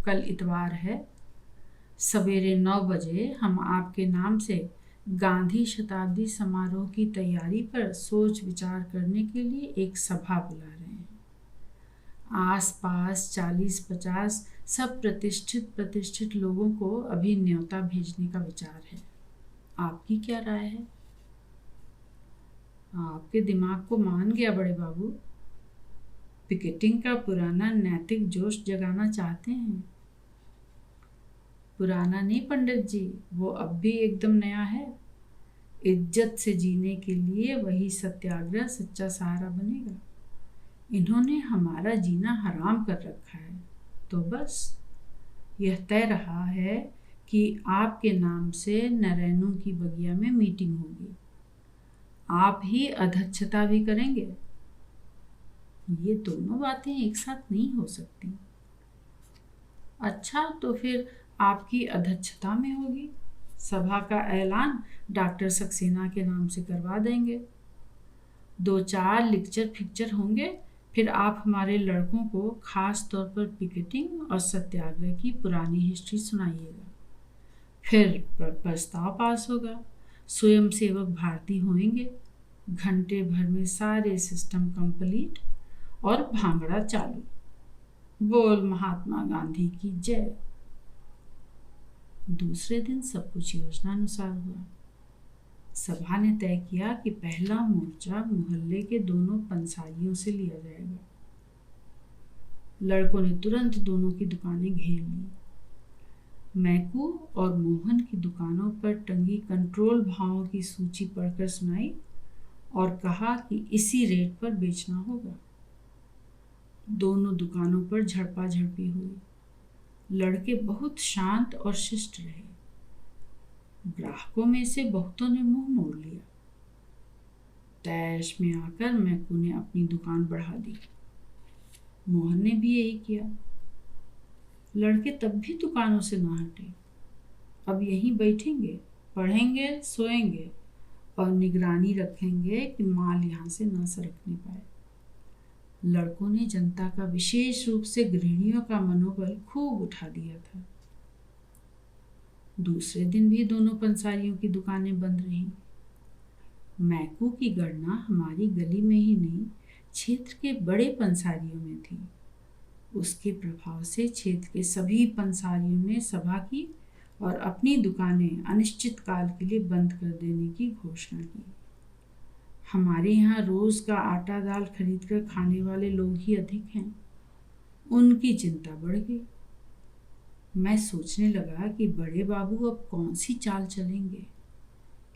Speaker 1: कल इतवार है, सवेरे 9 बजे हम आपके नाम से गांधी शताब्दी समारोह की तैयारी पर सोच विचार करने के लिए एक सभा बुला रहे हैं। आसपास 40-50 सब प्रतिष्ठित लोगों को अभी न्योता भेजने का विचार है। आपकी क्या राय है? आपके दिमाग को मान गया बड़े बाबू। पिकेटिंग का पुराना नैतिक जोश जगाना चाहते हैं। पुराना नहीं पंडित जी, वो अब भी एकदम नया है। इज्जत से जीने के लिए वही सत्याग्रह सच्चा सहारा बनेगा। इन्होंने हमारा जीना हराम कर रखा है, तो बस यह तय रहा है कि आपके नाम से नरैनों की बगिया में मीटिंग होगी। आप ही अध्यक्षता भी करेंगे। ये दोनों बातें एक साथ नहीं हो सकती। अच्छा, तो फिर आपकी अध्यक्षता में होगी। सभा का ऐलान डॉक्टर सक्सेना के नाम से करवा देंगे। 2-4 लेक्चर फिक्चर होंगे, फिर आप हमारे लड़कों को खास तौर पर पिकेटिंग और सत्याग्रह की पुरानी हिस्ट्री सुनाइएगा। फिर प्रस्ताव पास होगा, स्वयंसेवक भारती होंगे, घंटे भर में सारे सिस्टम कंप्लीट और भांगड़ा चालू। बोल महात्मा गांधी की जय। दूसरे दिन सब कुछ योजनानुसार हुआ। सभा ने तय किया कि पहला मोर्चा मोहल्ले के दोनों पंसारियों से लिया जाएगा। लड़कों ने तुरंत दोनों की दुकानें घेर ली। मैकू और मोहन की दुकानों पर टंगी कंट्रोल भावों की सूची पढ़कर सुनाई और कहा कि इसी रेट पर बेचना होगा। दोनों दुकानों पर झड़पा झड़पी हुई। लड़के बहुत शांत और शिष्ट रहे। ग्राहकों में से बहुतों ने मुंह मोड़ लिया। तैश में आकर मैकू ने अपनी दुकान बढ़ा दी। मोहन ने भी यही किया। लड़के तब भी दुकानों से न हटे। अब यहीं बैठेंगे, पढ़ेंगे, सोएंगे और निगरानी रखेंगे कि माल यहाँ से न सरकने पाए। लड़कों ने जनता का, विशेष रूप से गृहिणियों का मनोबल खूब उठा दिया था। दूसरे दिन भी दोनों पंसारियों की दुकानें बंद रहीं। मैकू की गणना हमारी गली में ही नहीं, क्षेत्र के बड़े पंसारियों में थी। उसके प्रभाव से क्षेत्र के सभी पंसारियों ने सभा की और अपनी दुकानें अनिश्चित काल के लिए बंद कर देने की घोषणा की। हमारे यहाँ रोज का आटा दाल खरीद कर खाने वाले लोग ही अधिक हैं। उनकी चिंता बढ़ गई। मैं सोचने लगा कि बड़े बाबू अब कौन सी चाल चलेंगे,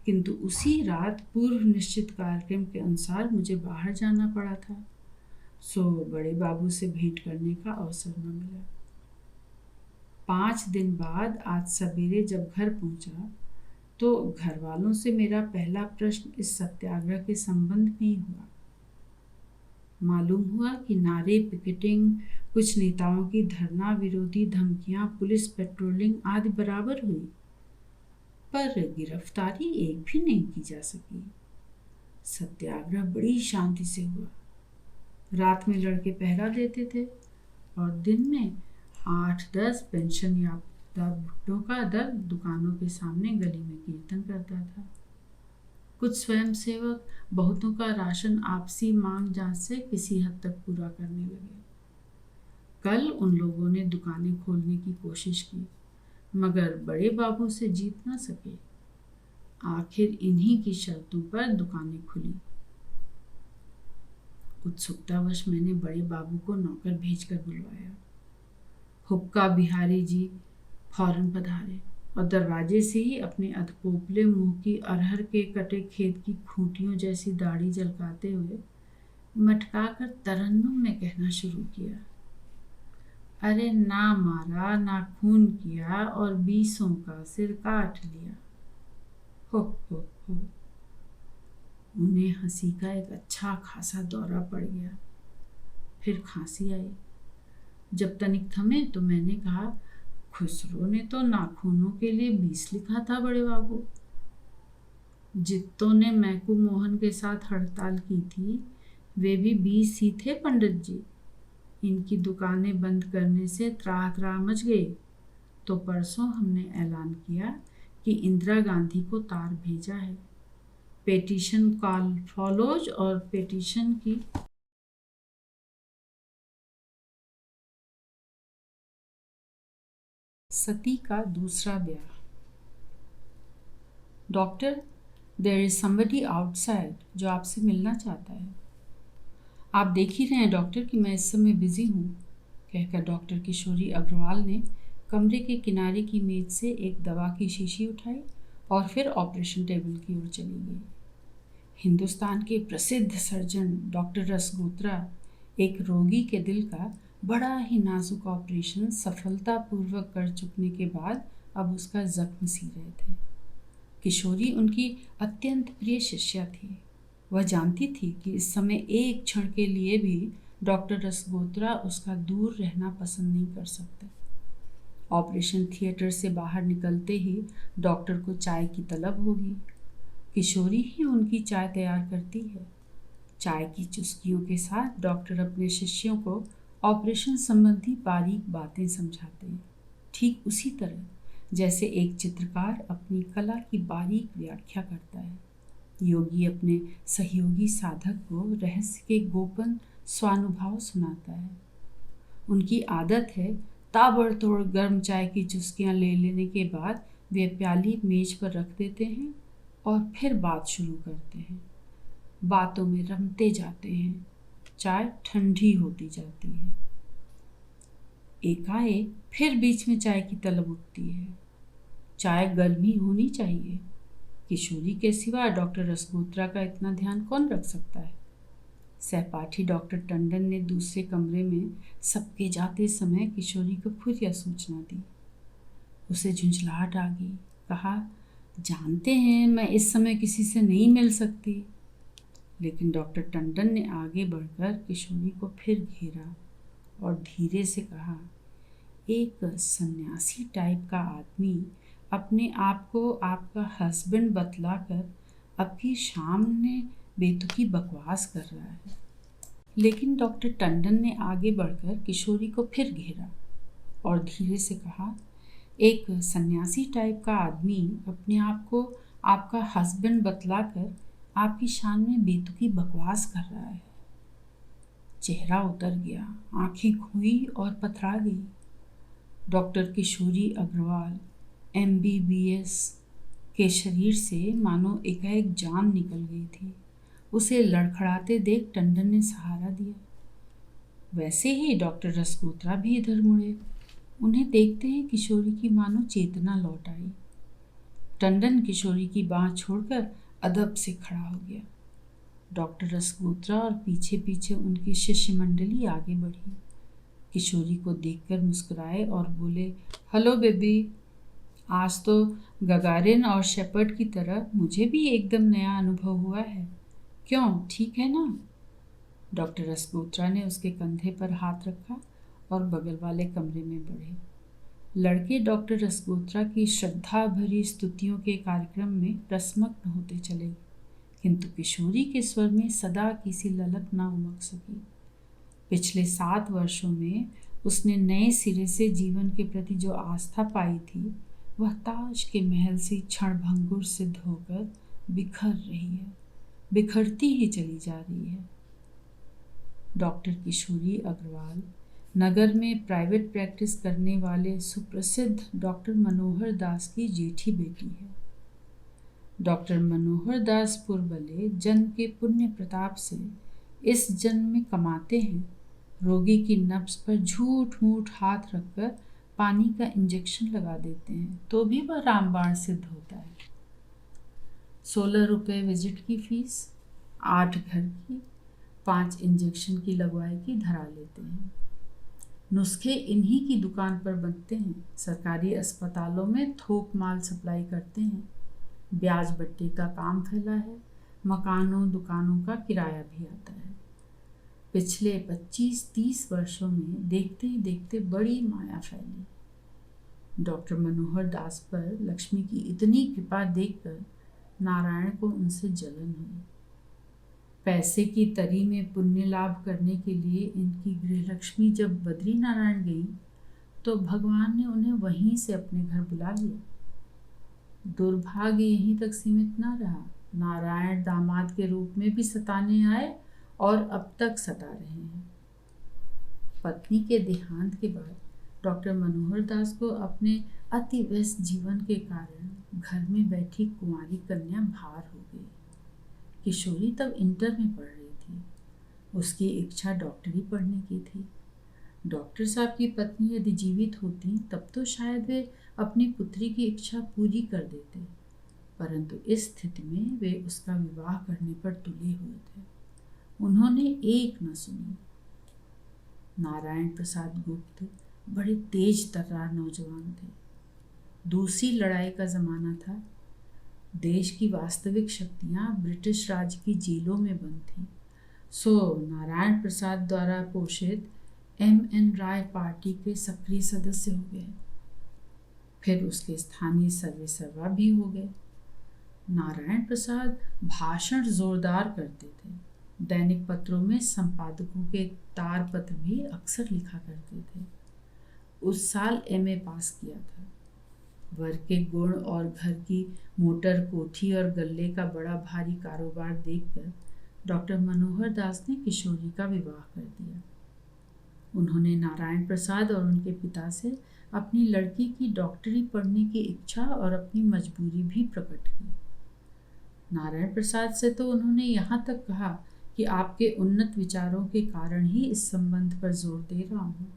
Speaker 1: किंतु उसी रात पूर्व निश्चित कार्यक्रम के अनुसार मुझे बाहर जाना पड़ा था, सो बड़े बाबू से भेंट करने का अवसर न मिला। 5 दिन बाद आज सवेरे जब घर पहुंचा तो घर वालों से मेरा पहला प्रश्न इस सत्याग्रह के संबंध में ही हुआ। मालूम हुआ कि नारे, पिकेटिंग, कुछ नेताओं की धरना विरोधी धमकियां, पुलिस पेट्रोलिंग आदि बराबर हुई, पर गिरफ्तारी एक भी नहीं की जा सकी। सत्याग्रह बड़ी शांति से हुआ। रात में लड़के पहरा देते थे और दिन में 8-10 पेंशन याफ्ता भुट्टों का दल दुकानों के सामने गली में कीर्तन करता था। कुछ स्वयंसेवक बहुतों का राशन आपसी मांग जांच से किसी हद तक पूरा करने लगे। कल उन लोगों ने दुकानें खोलने की कोशिश की, मगर बड़े बाबू से जीत न सके। आखिर इन्हीं की शर्तों पर दुकानें खुली। उत्सुकतावश मैंने बड़े बाबू को नौकर भेजकर बुलवाया। हुक्का बिहारी जी फौरन पधारे और दरवाजे से ही अपने अधपोपले मुंह की अरहर के कटे खेत की खूंटियों जैसी दाढ़ी झलकाते हुए मटका कर तरन्नुम में कहना शुरू किया, अरे ना मारा ना खून किया और 20 का सिर काट लिया। हो। उन्हें हंसी का एक अच्छा खासा दौरा पड़ गया। फिर खांसी आई। जब तनिक थमे तो मैंने कहा, खुसरो ने तो नाखूनों के लिए 20 लिखा था बड़े बाबू। जित्तों ने मैकू मोहन के साथ हड़ताल की थी वे भी 20 ही थे पंडित जी। इनकी दुकानें बंद करने से त्राह मच गई तो परसों हमने ऐलान किया कि इंदिरा गांधी को तार भेजा है। पेटिशन कॉल फॉलोज और पेटिशन की सती का दूसरा ब्याह। Doctor, there is somebody outside जो आपसे मिलना चाहता है। आप देख ही रहे हैं डॉक्टर कि मैं इस समय बिजी हूँ, कहकर डॉक्टर किशोरी अग्रवाल ने कमरे के किनारे की मेज से एक दवा की शीशी उठाई और फिर ऑपरेशन टेबल की ओर चली गई। हिंदुस्तान के प्रसिद्ध सर्जन डॉक्टर रसगोत्रा एक रोगी के दिल का बड़ा ही नाजुक ऑपरेशन सफलतापूर्वक कर चुकने के बाद अब उसका जख्म सी रहे थे। किशोरी उनकी अत्यंत प्रिय शिष्या थी। वह जानती थी कि इस समय एक क्षण के लिए भी डॉक्टर रसगोत्रा उसका दूर रहना पसंद नहीं कर सकते। ऑपरेशन थिएटर से बाहर निकलते ही डॉक्टर को चाय की तलब होगी। किशोरी ही उनकी चाय तैयार करती है। चाय की चुस्कियों के साथ डॉक्टर अपने शिष्यों को ऑपरेशन संबंधी बारीक बातें समझाते हैं, ठीक उसी तरह जैसे एक चित्रकार अपनी कला की बारीक व्याख्या करता है। योगी अपने सहयोगी साधक को रहस्य के गोपन स्वानुभव सुनाता है। उनकी आदत है ताबड़तोड़ गर्म चाय की चुस्कियां ले लेने के बाद वे प्याली मेज पर रख देते हैं और फिर बात शुरू करते हैं। बातों में रमते जाते हैं। चाय ठंडी होती जाती है। एकाएक फिर बीच में चाय की तलब उठती है। चाय गर्मी होनी चाहिए। किशोरी के सिवा डॉक्टर रसगोत्रा का इतना ध्यान कौन रख सकता है? सहपाठी डॉक्टर टंडन ने दूसरे कमरे में सबके जाते समय किशोरी को फिर यह सूचना दी। उसे झुंझलाहट आ गई। कहा, जानते हैं मैं इस समय किसी से नहीं मिल सकती। लेकिन डॉक्टर टंडन ने आगे बढ़कर किशोरी को फिर घेरा और धीरे से कहा, एक सन्यासी टाइप का आदमी अपने आप को आपका हस्बैंड बतलाकर आपकी सामने बेतुकी बकवास कर रहा है। लेकिन डॉक्टर टंडन ने आगे बढ़कर किशोरी को फिर घेरा और धीरे से कहा, एक सन्यासी टाइप का आदमी अपने आप को आपका हस्बैंड बतलाकर आपकी शान में बेतुकी बकवास कर रहा है। चेहरा उतर गया, आंखें खुई और पथरा गई। डॉक्टर किशोरी अग्रवाल MBBS के शरीर से मानो एकाएक जान निकल गई थी। उसे लड़खड़ाते देख टंडन ने सहारा दिया। वैसे ही डॉक्टर रसगोत्रा भी इधर मुड़े। उन्हें देखते ही किशोरी की मानो चेतना लौट आई। टंडन किशोरी की बाँह छोड़कर अदब से खड़ा हो गया। डॉक्टर रसगोत्रा और पीछे पीछे उनकी शिष्य मंडली आगे बढ़ी। किशोरी को देखकर मुस्कुराए और बोले, हेलो बेबी। आज तो गगारिन और शेपर्ड की तरह मुझे भी एकदम नया अनुभव हुआ है। क्यों, ठीक है ना? डॉक्टर रसगोत्रा ने उसके कंधे पर हाथ रखा और बगल वाले कमरे में बढ़े। लड़के डॉक्टर रसगोत्रा की श्रद्धा भरी स्तुतियों के कार्यक्रम में रसमग्न होते चले, किंतु किशोरी के स्वर में सदा किसी ललक न उमक सकी। पिछले 7 वर्षों में उसने नए सिरे से जीवन के प्रति जो आस्था पाई थी, वह ताज के महल सी क्षणभंगुर सिद्ध होकर बिखर रही है, बिखरती ही चली जा रही है। डॉक्टर किशोरी अग्रवाल नगर में प्राइवेट प्रैक्टिस करने वाले सुप्रसिद्ध डॉक्टर मनोहर दास की जेठी बेटी है। डॉक्टर मनोहर दास पुरबले जन्म के पुण्य प्रताप से इस जन्म में कमाते हैं। रोगी की नब्ज पर झूठ मूठ हाथ रखकर पानी का इंजेक्शन लगा देते हैं तो भी वह रामबाण सिद्ध होता है। 16 रुपये विजिट की फीस, 8 घर की, 5 इंजेक्शन की लगवाई की धरा लेते हैं। नुस्खे इन्हीं की दुकान पर बनते हैं। सरकारी अस्पतालों में थोक माल सप्लाई करते हैं। ब्याज बट्टे का काम फैला है। मकानों दुकानों का किराया भी आता है। पिछले 25-30 वर्षों में देखते ही देखते बड़ी माया फैली। डॉक्टर मनोहर दास पर लक्ष्मी की इतनी कृपा देखकर नारायण को उनसे जलन हुई। पैसे की तरी में पुण्य लाभ करने के लिए इनकी गृहलक्ष्मी जब बद्री नारायण गई तो भगवान ने उन्हें वहीं से अपने घर बुला लिया। दुर्भाग्य यहीं तक सीमित न रहा। नारायण दामाद के रूप में भी सताने आए और अब तक सता रहे हैं। पत्नी के देहांत के बाद डॉक्टर मनोहर दास को अपने अति व्यस्त जीवन के कारण घर में बैठी कुंवारी कन्या भार हो गई। किशोरी तब इंटर में पढ़ रही थी। उसकी इच्छा डॉक्टरी पढ़ने की थी। डॉक्टर साहब की पत्नी यदि जीवित होती तब तो शायद वे अपनी पुत्री की इच्छा पूरी कर देते, परंतु इस स्थिति में वे उसका विवाह करने पर तुले हुए थे। उन्होंने एक न सुनी। नारायण प्रसाद गुप्त बड़े तेज तर्रार नौजवान थे। दूसरी लड़ाई का जमाना था। देश की वास्तविक शक्तियां ब्रिटिश राज की जेलों में बंद थीं। सो नारायण प्रसाद द्वारा पोषित MN राय पार्टी के सक्रिय सदस्य हो गए। फिर उसके स्थानीय सर्वे सर्वा भी हो गए। नारायण प्रसाद भाषण जोरदार करते थे। दैनिक पत्रों में संपादकों के तार पत्र भी अक्सर लिखा करते थे। उस साल एमए पास किया था। वर्ग के गुण और घर की मोटर, कोठी और गल्ले का बड़ा भारी कारोबार देखकर डॉक्टर मनोहर दास ने किशोरी का विवाह कर दिया। उन्होंने नारायण प्रसाद और उनके पिता से अपनी लड़की की डॉक्टरी पढ़ने की इच्छा और अपनी मजबूरी भी प्रकट की। नारायण प्रसाद से तो उन्होंने यहाँ तक कहा कि आपके उन्नत विचारों के कारण ही इस संबंध पर जोर दे रहा हूँ।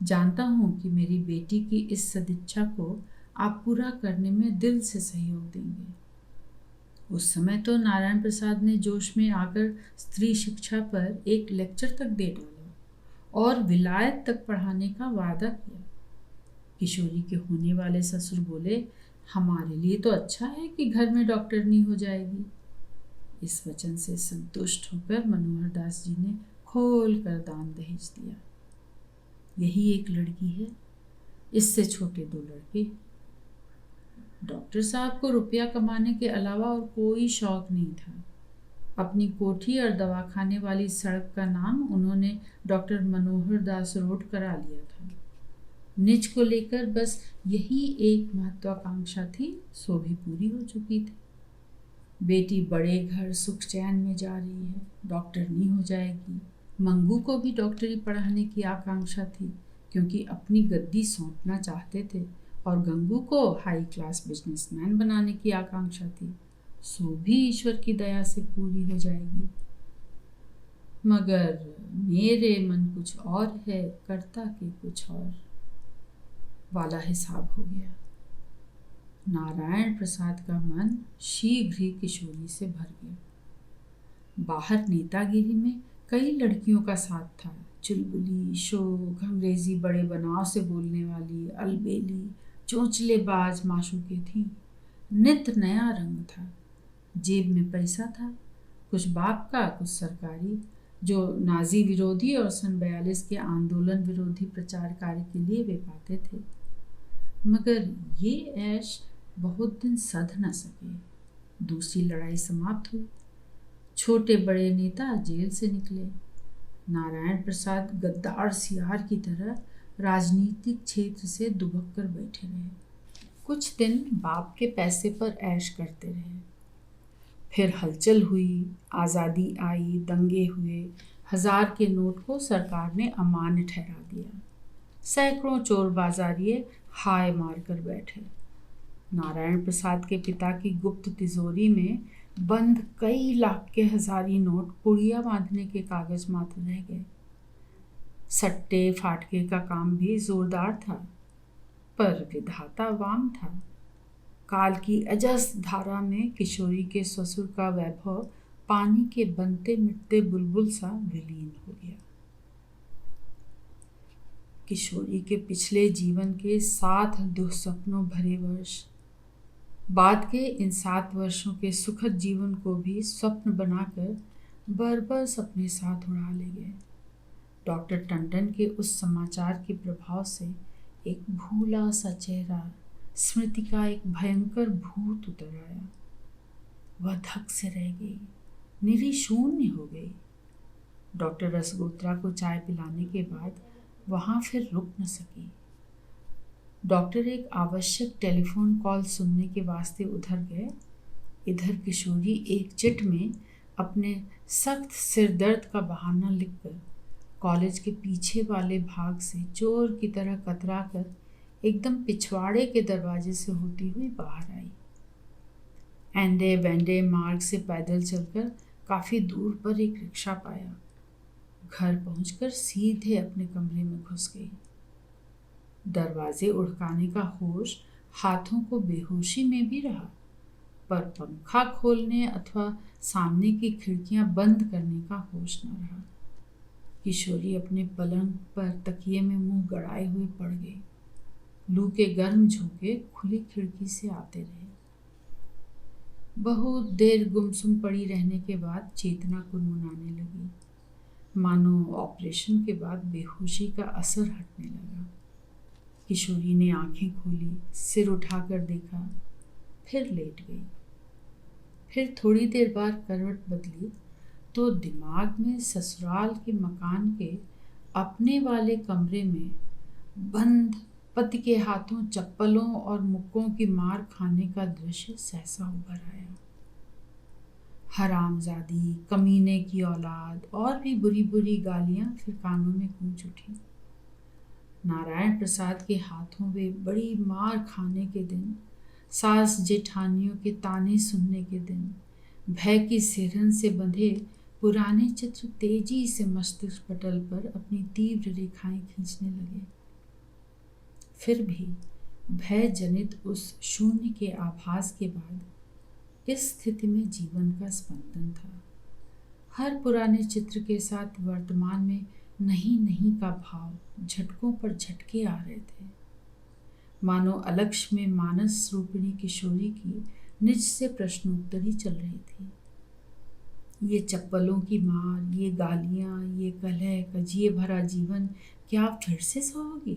Speaker 1: जानता हूँ कि मेरी बेटी की इस सदिच्छा को आप पूरा करने में दिल से सहयोग देंगे। उस समय तो नारायण प्रसाद ने जोश में आकर स्त्री शिक्षा पर एक लेक्चर तक दे डाला और विलायत तक पढ़ाने का वादा किया। किशोरी के होने वाले ससुर बोले, हमारे लिए तो अच्छा है कि घर में डॉक्टरनी हो जाएगी। इस वचन से संतुष्ट होकर मनोहर दास जी ने खोल कर दान दहेज दिया। यही एक लड़की है, इससे छोटे 2 लड़के। डॉक्टर साहब को रुपया कमाने के अलावा और कोई शौक नहीं था। अपनी कोठी और दवाखाने वाली सड़क का नाम उन्होंने डॉक्टर मनोहर दास रोड करा लिया था। निज को लेकर बस यही एक महत्वाकांक्षा थी, सो भी पूरी हो चुकी थी। बेटी बड़े घर सुख चैन में जा रही है, डॉक्टरनी हो जाएगी। मंगू को भी डॉक्टरी पढ़ाने की आकांक्षा थी, क्योंकि अपनी गद्दी सौंपना चाहते थे, और गंगू को हाई क्लास बिजनेसमैन बनाने की आकांक्षा थी, सो भी ईश्वर की दया से पूरी हो जाएगी। मगर मेरे मन कुछ और है, करता के कुछ और वाला हिसाब हो गया। नारायण प्रसाद का मन शीघ्र ही किशोरी से भर गया। बाहर नेतागिरी में कई लड़कियों का साथ था। चुलबुली, शोक, अंग्रेजी बड़े बनाव से बोलने वाली, अलबेली, चोंचलेबाज माशूके थीं। नित नया रंग था। जेब में पैसा था, कुछ बाप का, कुछ सरकारी, जो नाजी विरोधी और सन 42 के आंदोलन विरोधी प्रचार कार्य के लिए वे पाते थे। मगर ये ऐश बहुत दिन सध न सके। दूसरी लड़ाई समाप्त हुई। छोटे बड़े नेता जेल से निकले। नारायण प्रसाद गद्दार सियार की तरह राजनीतिक क्षेत्र से दुबक कर बैठे रहे। कुछ दिन बाप के पैसे पर ऐश करते रहे। फिर हलचल हुई, आज़ादी आई, दंगे हुए, 1000 के नोट को सरकार ने अमान्य ठहरा दिया। सैकड़ों चोर बाजारिये हाय मार कर बैठे। नारायण प्रसाद के पिता की गुप्त तिजोरी में बंद कई लाख के हजारी नोट पुड़िया बांधने के कागज मात्र रह गए। सट्टे फाटके का काम भी जोरदार था, पर विधाता वाम था। काल की अजस धारा में किशोरी के ससुर का वैभव पानी के बनते मिटते बुलबुल सा विलीन हो गया। किशोरी के पिछले जीवन के 7 दुस्सपनों भरे वर्ष बाद के इन 7 वर्षों के सुखद जीवन को भी स्वप्न बनाकर बरबस अपने साथ उड़ा ले गए। डॉक्टर टंडन के उस समाचार के प्रभाव से एक भूला सा चेहरा, स्मृति का एक भयंकर भूत उतर आया। वह धक से रह गई, निरी शून्य हो गई। डॉक्टर रसगोत्रा को चाय पिलाने के बाद वहां फिर रुक न सकी। डॉक्टर एक आवश्यक टेलीफोन कॉल सुनने के वास्ते उधर गए। इधर किशोरी एक चिट में अपने सख्त सिर दर्द का बहाना लिखकर कॉलेज के पीछे वाले भाग से चोर की तरह कतरा कर एकदम पिछवाड़े के दरवाजे से होती हुई बाहर आई। एंडे बेंडे मार्ग से पैदल चलकर काफी दूर पर एक रिक्शा पाया। घर पहुंचकर सीधे अपने कमरे में घुस गई। दरवाजे उड़काने का होश हाथों को बेहोशी में भी रहा, पर पंखा खोलने अथवा सामने की खिड़कियां बंद करने का होश न रहा। किशोरी अपने पलंग पर तकिए में मुंह गड़ाए हुए पड़ गई। लू के गर्म झोंके खुली खिड़की से आते रहे। बहुत देर गुमसुम पड़ी रहने के बाद चेतना कुनमुनाने लगी, मानो ऑपरेशन के बाद बेहोशी का असर हटने लगा। किशोरी ने आंखें खोली, सिर उठाकर देखा, फिर लेट गई। फिर थोड़ी देर बाद करवट बदली तो दिमाग में ससुराल के मकान के अपने वाले कमरे में बंद पति के हाथों चप्पलों और मुक्कों की मार खाने का दृश्य सहसा उभर आया। हरामजादी, कमीने की औलाद और भी बुरी बुरी गालियां फिर कानों में गूंज उठी। नारायण प्रसाद के हाथों वे बड़ी मार खाने के दिन, सास जेठानियों के ताने सुनने के दिन, भय की सिरहन से बंधे पुराने चित्र तेजी से मस्तिष्क पटल पर अपनी तीव्र रेखाएं खींचने लगे। फिर भी भय जनित उस शून्य के आभास के बाद इस स्थिति में जीवन का स्पंदन था। हर पुराने चित्र के साथ वर्तमान में नहीं नहीं का भाव झटकों पर झटके आ रहे थे। मानो अलक्ष्य में मानस रूपिणी किशोरी की निज से प्रश्नोत्तरी चल रही थी। ये चप्पलों की मार, ये गालियां, ये कलह कजिए भरा जीवन क्या फिर से सहोगी?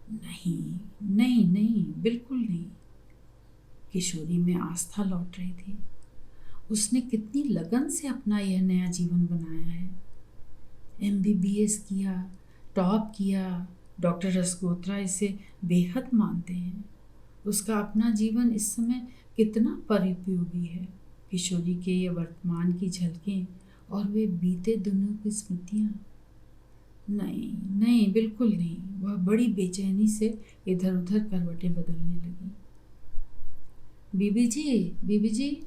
Speaker 1: नहीं नहीं नहीं, बिल्कुल नहीं। किशोरी में आस्था लौट रही थी। उसने कितनी लगन से अपना यह नया जीवन बनाया है। MBBS किया, टॉप किया, डॉक्टर रसगोत्रा इसे बेहद मानते हैं। उसका अपना जीवन इस समय कितना परिपयोगी है। किशोरी के ये वर्तमान की झलकें और वे बीते दिनों की स्मृतियाँ। नहीं नहीं, बिल्कुल नहीं। वह बड़ी बेचैनी से इधर उधर करवटें बदलने लगी। बीबी जी,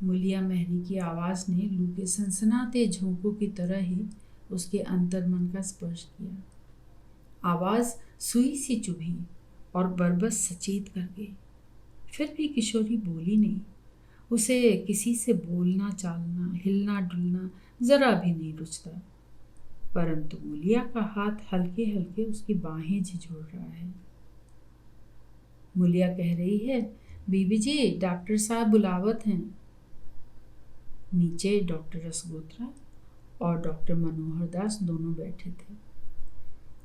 Speaker 1: मुलिया मेहरी की आवाज़ ने लू के सनसनाते झोंकों की तरह ही उसके अंतर्मन का स्पर्श किया। आवाज़ सुई सी चुभी और बरबस सचेत कर गई। फिर भी किशोरी बोली नहीं। उसे किसी से बोलना चालना, हिलना डुलना जरा भी नहीं रुचता। परंतु मुलिया का हाथ हल्के हल्के उसकी बाहें झिझोड़ रहा है। मुलिया कह रही है, बीबी जी, डॉक्टर साहब बुलावत हैं। नीचे डॉक्टर रसगोत्रा और डॉक्टर मनोहर दास दोनों बैठे थे।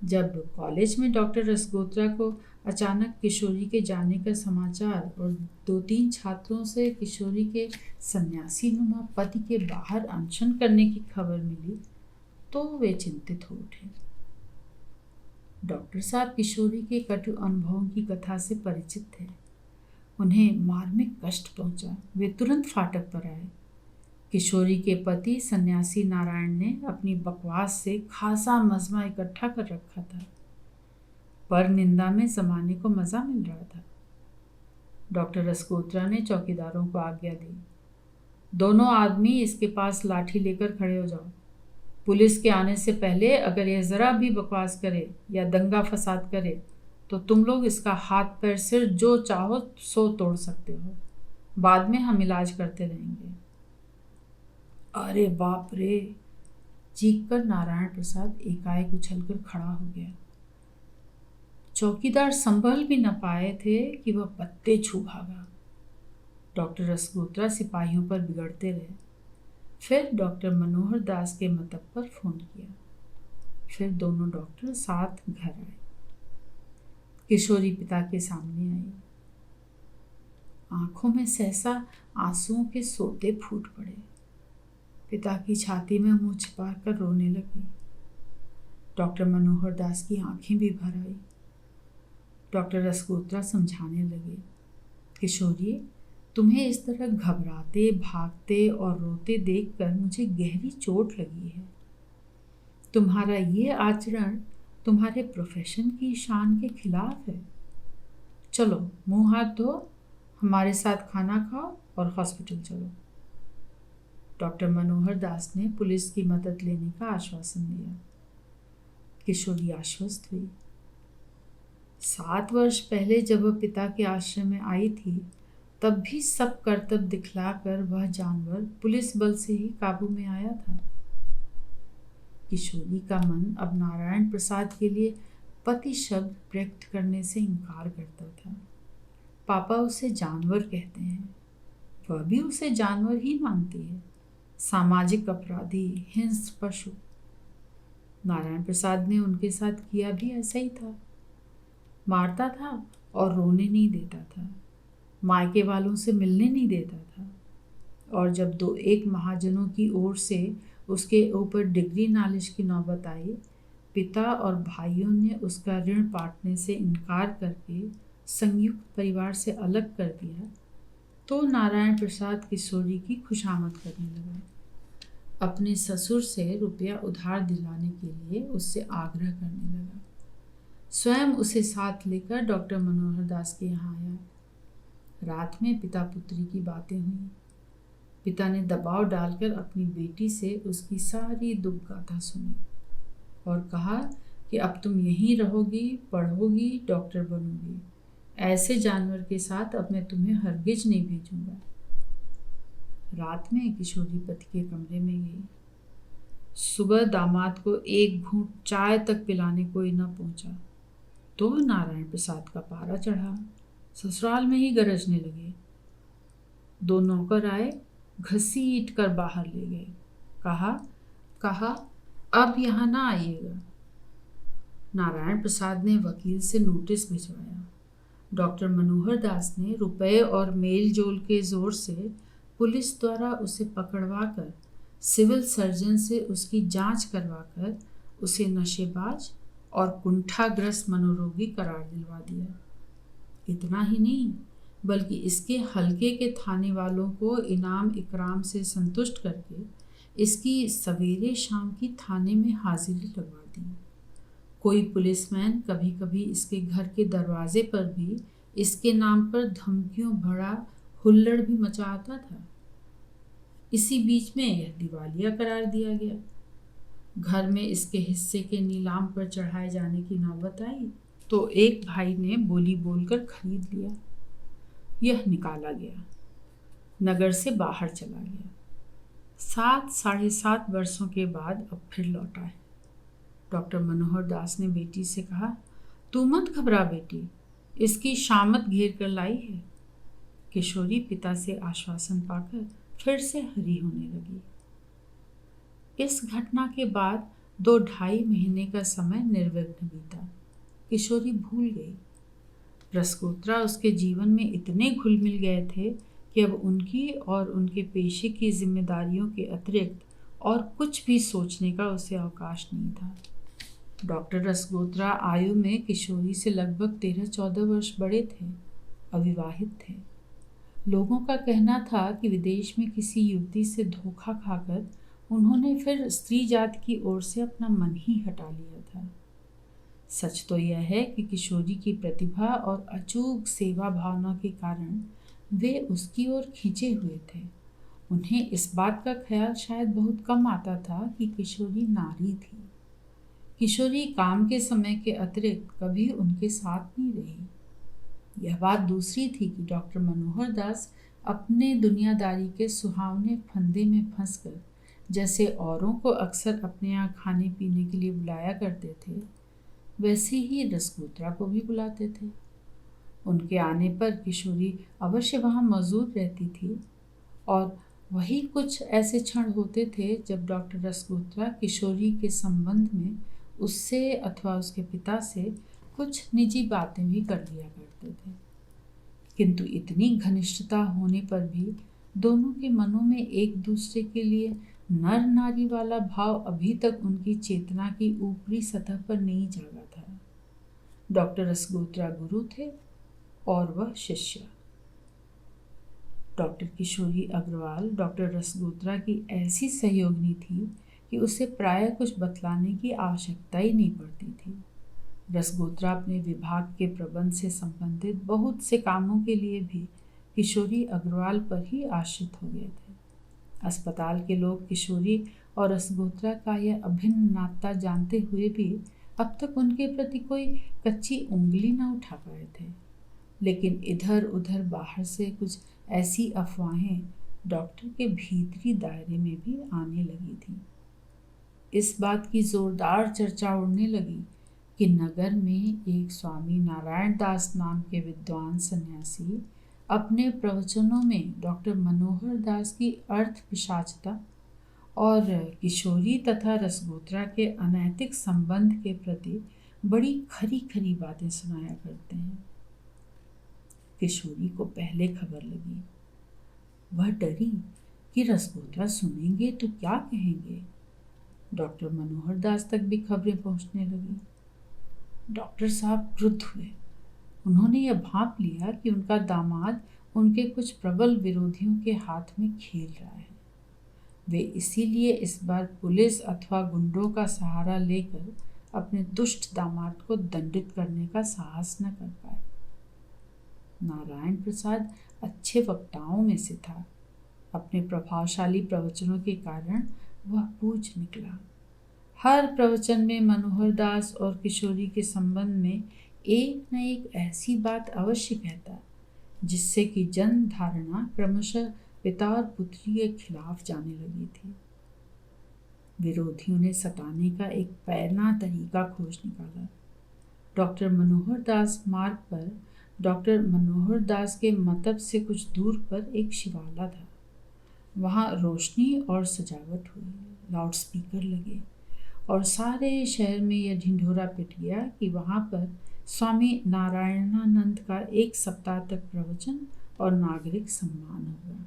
Speaker 1: जब कॉलेज में डॉक्टर रसगोत्रा को अचानक किशोरी के जाने का समाचार और 2-3 छात्रों से किशोरी के सन्यासी नुमा पति के बाहर अनशन करने की खबर मिली तो वे चिंतित हो उठे। डॉक्टर साहब किशोरी के कटु अनुभवों की कथा से परिचित थे। उन्हें मार्मिक कष्ट पहुंचा। वे तुरंत फाटक पर आए। किशोरी के पति सन्यासी नारायण ने अपनी बकवास से खासा मजमा इकट्ठा कर रखा था। पर निंदा में जमाने को मजा मिल रहा था। डॉक्टर रसगोत्रा ने चौकीदारों को आज्ञा दी, दोनों आदमी इसके पास लाठी लेकर खड़े हो जाओ। पुलिस के आने से पहले अगर यह जरा भी बकवास करे या दंगा फसाद करे तो तुम लोग इसका हाथ पैर सिर जो चाहो सो तोड़ सकते हो। बाद में हम इलाज करते रहेंगे। अरे बाप रे! चीख कर नारायण प्रसाद एकाएक उछलकर खड़ा हो गया। चौकीदार संभल भी न पाए थे कि वह पत्ते छू भागा। डॉक्टर रसगोत्रा सिपाहियों पर बिगड़ते रहे। फिर डॉक्टर मनोहर दास के मतब पर फोन किया। फिर दोनों डॉक्टर साथ घर आए। किशोरी पिता के सामने आई। आंखों में सहसा आंसुओं के सोते फूट पड़े। पिता की छाती में मुंह छिपाकर रोने लगी। डॉक्टर मनोहर दास की आंखें भी भर आई। डॉक्टर रसगोत्रा समझाने लगे, किशोरी, तुम्हें इस तरह घबराते, भागते और रोते देखकर मुझे गहरी चोट लगी है। तुम्हारा ये आचरण तुम्हारे प्रोफेशन की शान के खिलाफ है। चलो मुंह हाथ धो, हमारे साथ खाना खाओ और हॉस्पिटल चलो। डॉक्टर मनोहर दास ने पुलिस की मदद लेने का आश्वासन दिया। किशोरी आश्वस्त हुई। 7 वर्ष पहले जब वह पिता के आश्रम में आई थी तब भी सब करतब दिखलाकर वह जानवर पुलिस बल से ही काबू में आया था। किशोरी का मन अब नारायण प्रसाद के लिए पति शब्द प्रयुक्त करने से इनकार करता था। पापा उसे जानवर कहते हैं, वह भी उसे जानवर ही मानती है। सामाजिक अपराधी, हिंस्र पशु। नारायण प्रसाद ने उनके साथ किया भी ऐसा ही था। मारता था और रोने नहीं देता था, मायके वालों से मिलने नहीं देता था। और जब दो एक महाजनों की ओर से उसके ऊपर डिग्री नालिश की नौबत आई, पिता और भाइयों ने उसका ऋण बांटने से इनकार करके संयुक्त परिवार से अलग कर दिया, तो नारायण प्रसाद किशोरी की खुशामद करने लगा। अपने ससुर से रुपया उधार दिलाने के लिए उससे आग्रह करने लगा। स्वयं उसे साथ लेकर डॉक्टर मनोहर दास के यहाँ आया। रात में पिता पुत्री की बातें हुई। पिता ने दबाव डालकर अपनी बेटी से उसकी सारी दुख गाथा सुनी और कहा कि अब तुम यहीं रहोगी, पढ़ोगी, डॉक्टर बनोगी। ऐसे जानवर के साथ अब मैं तुम्हें हरगिज नहीं भेजूंगा। रात में किशोरी पति के कमरे में गई। सुबह दामाद को एक घूंट चाय तक पिलाने कोई न पहुंचा तो नारायण प्रसाद का पारा चढ़ा। ससुराल में ही गरजने लगे। दो नौकर आए, घसीट कर बाहर ले गए। कहा अब यहाँ ना आइएगा। नारायण प्रसाद ने वकील से नोटिस भिजवाया। डॉक्टर मनोहर दास ने रुपए और मेल जोल के जोर से पुलिस द्वारा उसे पकड़वाकर सिविल सर्जन से उसकी जांच करवाकर उसे नशेबाज और कुंठाग्रस्त मनोरोगी करार दिलवा दिया। इतना ही नहीं, बल्कि इसके हल्के के थाने वालों को इनाम इकराम से संतुष्ट करके इसकी सवेरे शाम की थाने में हाजिरी लगवा दी। कोई पुलिसमैन कभी कभी इसके घर के दरवाजे पर भी इसके नाम पर धमकियों भरा हुल्लड़ भी मचाता था। इसी बीच में यह दिवालिया करार दिया गया। घर में इसके हिस्से के नीलाम पर चढ़ाए जाने की नौबत आई तो एक भाई ने बोली बोलकर खरीद लिया। यह निकाला गया, नगर से बाहर चला गया। 7 साढ़े 7 वर्षों के बाद अब फिर लौटा है। डॉक्टर मनोहर दास ने बेटी से कहा, तू मत घबरा बेटी, इसकी शामत घेर कर लाई है। किशोरी पिता से आश्वासन पाकर फिर से हरी होने लगी। इस घटना के बाद 2-2.5 महीने का समय निर्विघ्न बीता। किशोरी भूल गई। रसगोत्रा उसके जीवन में इतने घुल मिल गए थे कि अब उनकी और उनके पेशे की जिम्मेदारियों के अतिरिक्त और कुछ भी सोचने का उसे अवकाश नहीं था। डॉक्टर रसगोत्रा आयु में किशोरी से लगभग 13-14 वर्ष बड़े थे, अविवाहित थे। लोगों का कहना था कि विदेश में किसी युवती से धोखा खाकर उन्होंने फिर स्त्री जाति की ओर से अपना मन ही हटा लिया था। सच तो यह है कि किशोरी की प्रतिभा और अचूक सेवा भावना के कारण वे उसकी ओर खींचे हुए थे। उन्हें इस बात का ख्याल शायद बहुत कम आता था कि किशोरी नारी थी। किशोरी काम के समय के अतिरिक्त कभी उनके साथ नहीं रही। यह बात दूसरी थी कि डॉक्टर मनोहर दास अपने दुनियादारी के सुहावने फंदे में फंसकर जैसे औरों को अक्सर अपने यहाँ खाने पीने के लिए बुलाया करते थे, वैसे ही रसगोत्रा को भी बुलाते थे। उनके आने पर किशोरी अवश्य वहाँ मौजूद रहती थी और वही कुछ ऐसे क्षण होते थे जब डॉक्टर रसगोत्रा किशोरी के संबंध में उससे अथवा उसके पिता से कुछ निजी बातें भी कर लिया करते थे। किंतु इतनी घनिष्ठता होने पर भी दोनों के मनों में एक दूसरे के लिए नर नारी वाला भाव अभी तक उनकी चेतना की ऊपरी सतह पर नहीं जागा था। डॉक्टर रसगोत्रा गुरु थे और वह शिष्य। डॉक्टर किशोरी अग्रवाल डॉक्टर रसगोत्रा की ऐसी सहयोगिनी थी कि उसे प्रायः कुछ बतलाने की आवश्यकता ही नहीं पड़ती थी। रसगोत्रा अपने विभाग के प्रबंध से संबंधित बहुत से कामों के लिए भी किशोरी अग्रवाल पर ही आश्रित हो गए थे। अस्पताल के लोग किशोरी और रसगोत्रा का यह अभिन्न नाता जानते हुए भी अब तक उनके प्रति कोई कच्ची उंगली न उठा पाए थे। लेकिन इधर उधर बाहर से कुछ ऐसी अफवाहें डॉक्टर के भीतरी दायरे में भी आने लगी थी। इस बात की जोरदार चर्चा उड़ने लगी कि नगर में एक स्वामी नारायण दास नाम के विद्वान सन्यासी अपने प्रवचनों में डॉक्टर मनोहर दास की अर्थ पिशाचता और किशोरी तथा रसगोत्रा के अनैतिक संबंध के प्रति बड़ी खरी खरी बातें सुनाया करते हैं। किशोरी को पहले खबर लगी। वह डरी कि रसगोत्रा सुनेंगे तो क्या कहेंगे। डॉक्टर मनोहर दास तक भी खबरें पहुंचने लगी। डॉक्टर साहब क्रुद्ध हुए। उन्होंने यह भांप लिया कि उनका दामाद उनके कुछ प्रबल विरोधियों के हाथ में खेल रहा है। वे इसीलिए इस बार पुलिस अथवा गुंडों का सहारा लेकर अपने दुष्ट दामाद को दंडित करने का साहस न कर पाए। नारायण प्रसाद अच्छे वक्ताओं में से था। अपने प्रभावशाली प्रवचनों के कारण वह पूज निकला। हर प्रवचन में मनोहर दास और किशोरी के संबंध में एक न एक ऐसी बात अवश्य कहता जिससे कि जन धारणा क्रमशः पिता और पुत्री के खिलाफ जाने लगी थी। विरोधियों ने सताने का एक पैना तरीका खोज निकाला। डॉक्टर मनोहर दास मार्ग पर डॉक्टर मनोहर दास के मतब से कुछ दूर पर एक शिवाला था। वहाँ रोशनी और सजावट हुई, लाउडस्पीकर लगे और सारे शहर में यह ढिंढोरा पिट गया कि वहाँ पर स्वामी नारायणानंद का 1 सप्ताह तक प्रवचन और नागरिक सम्मान होगा।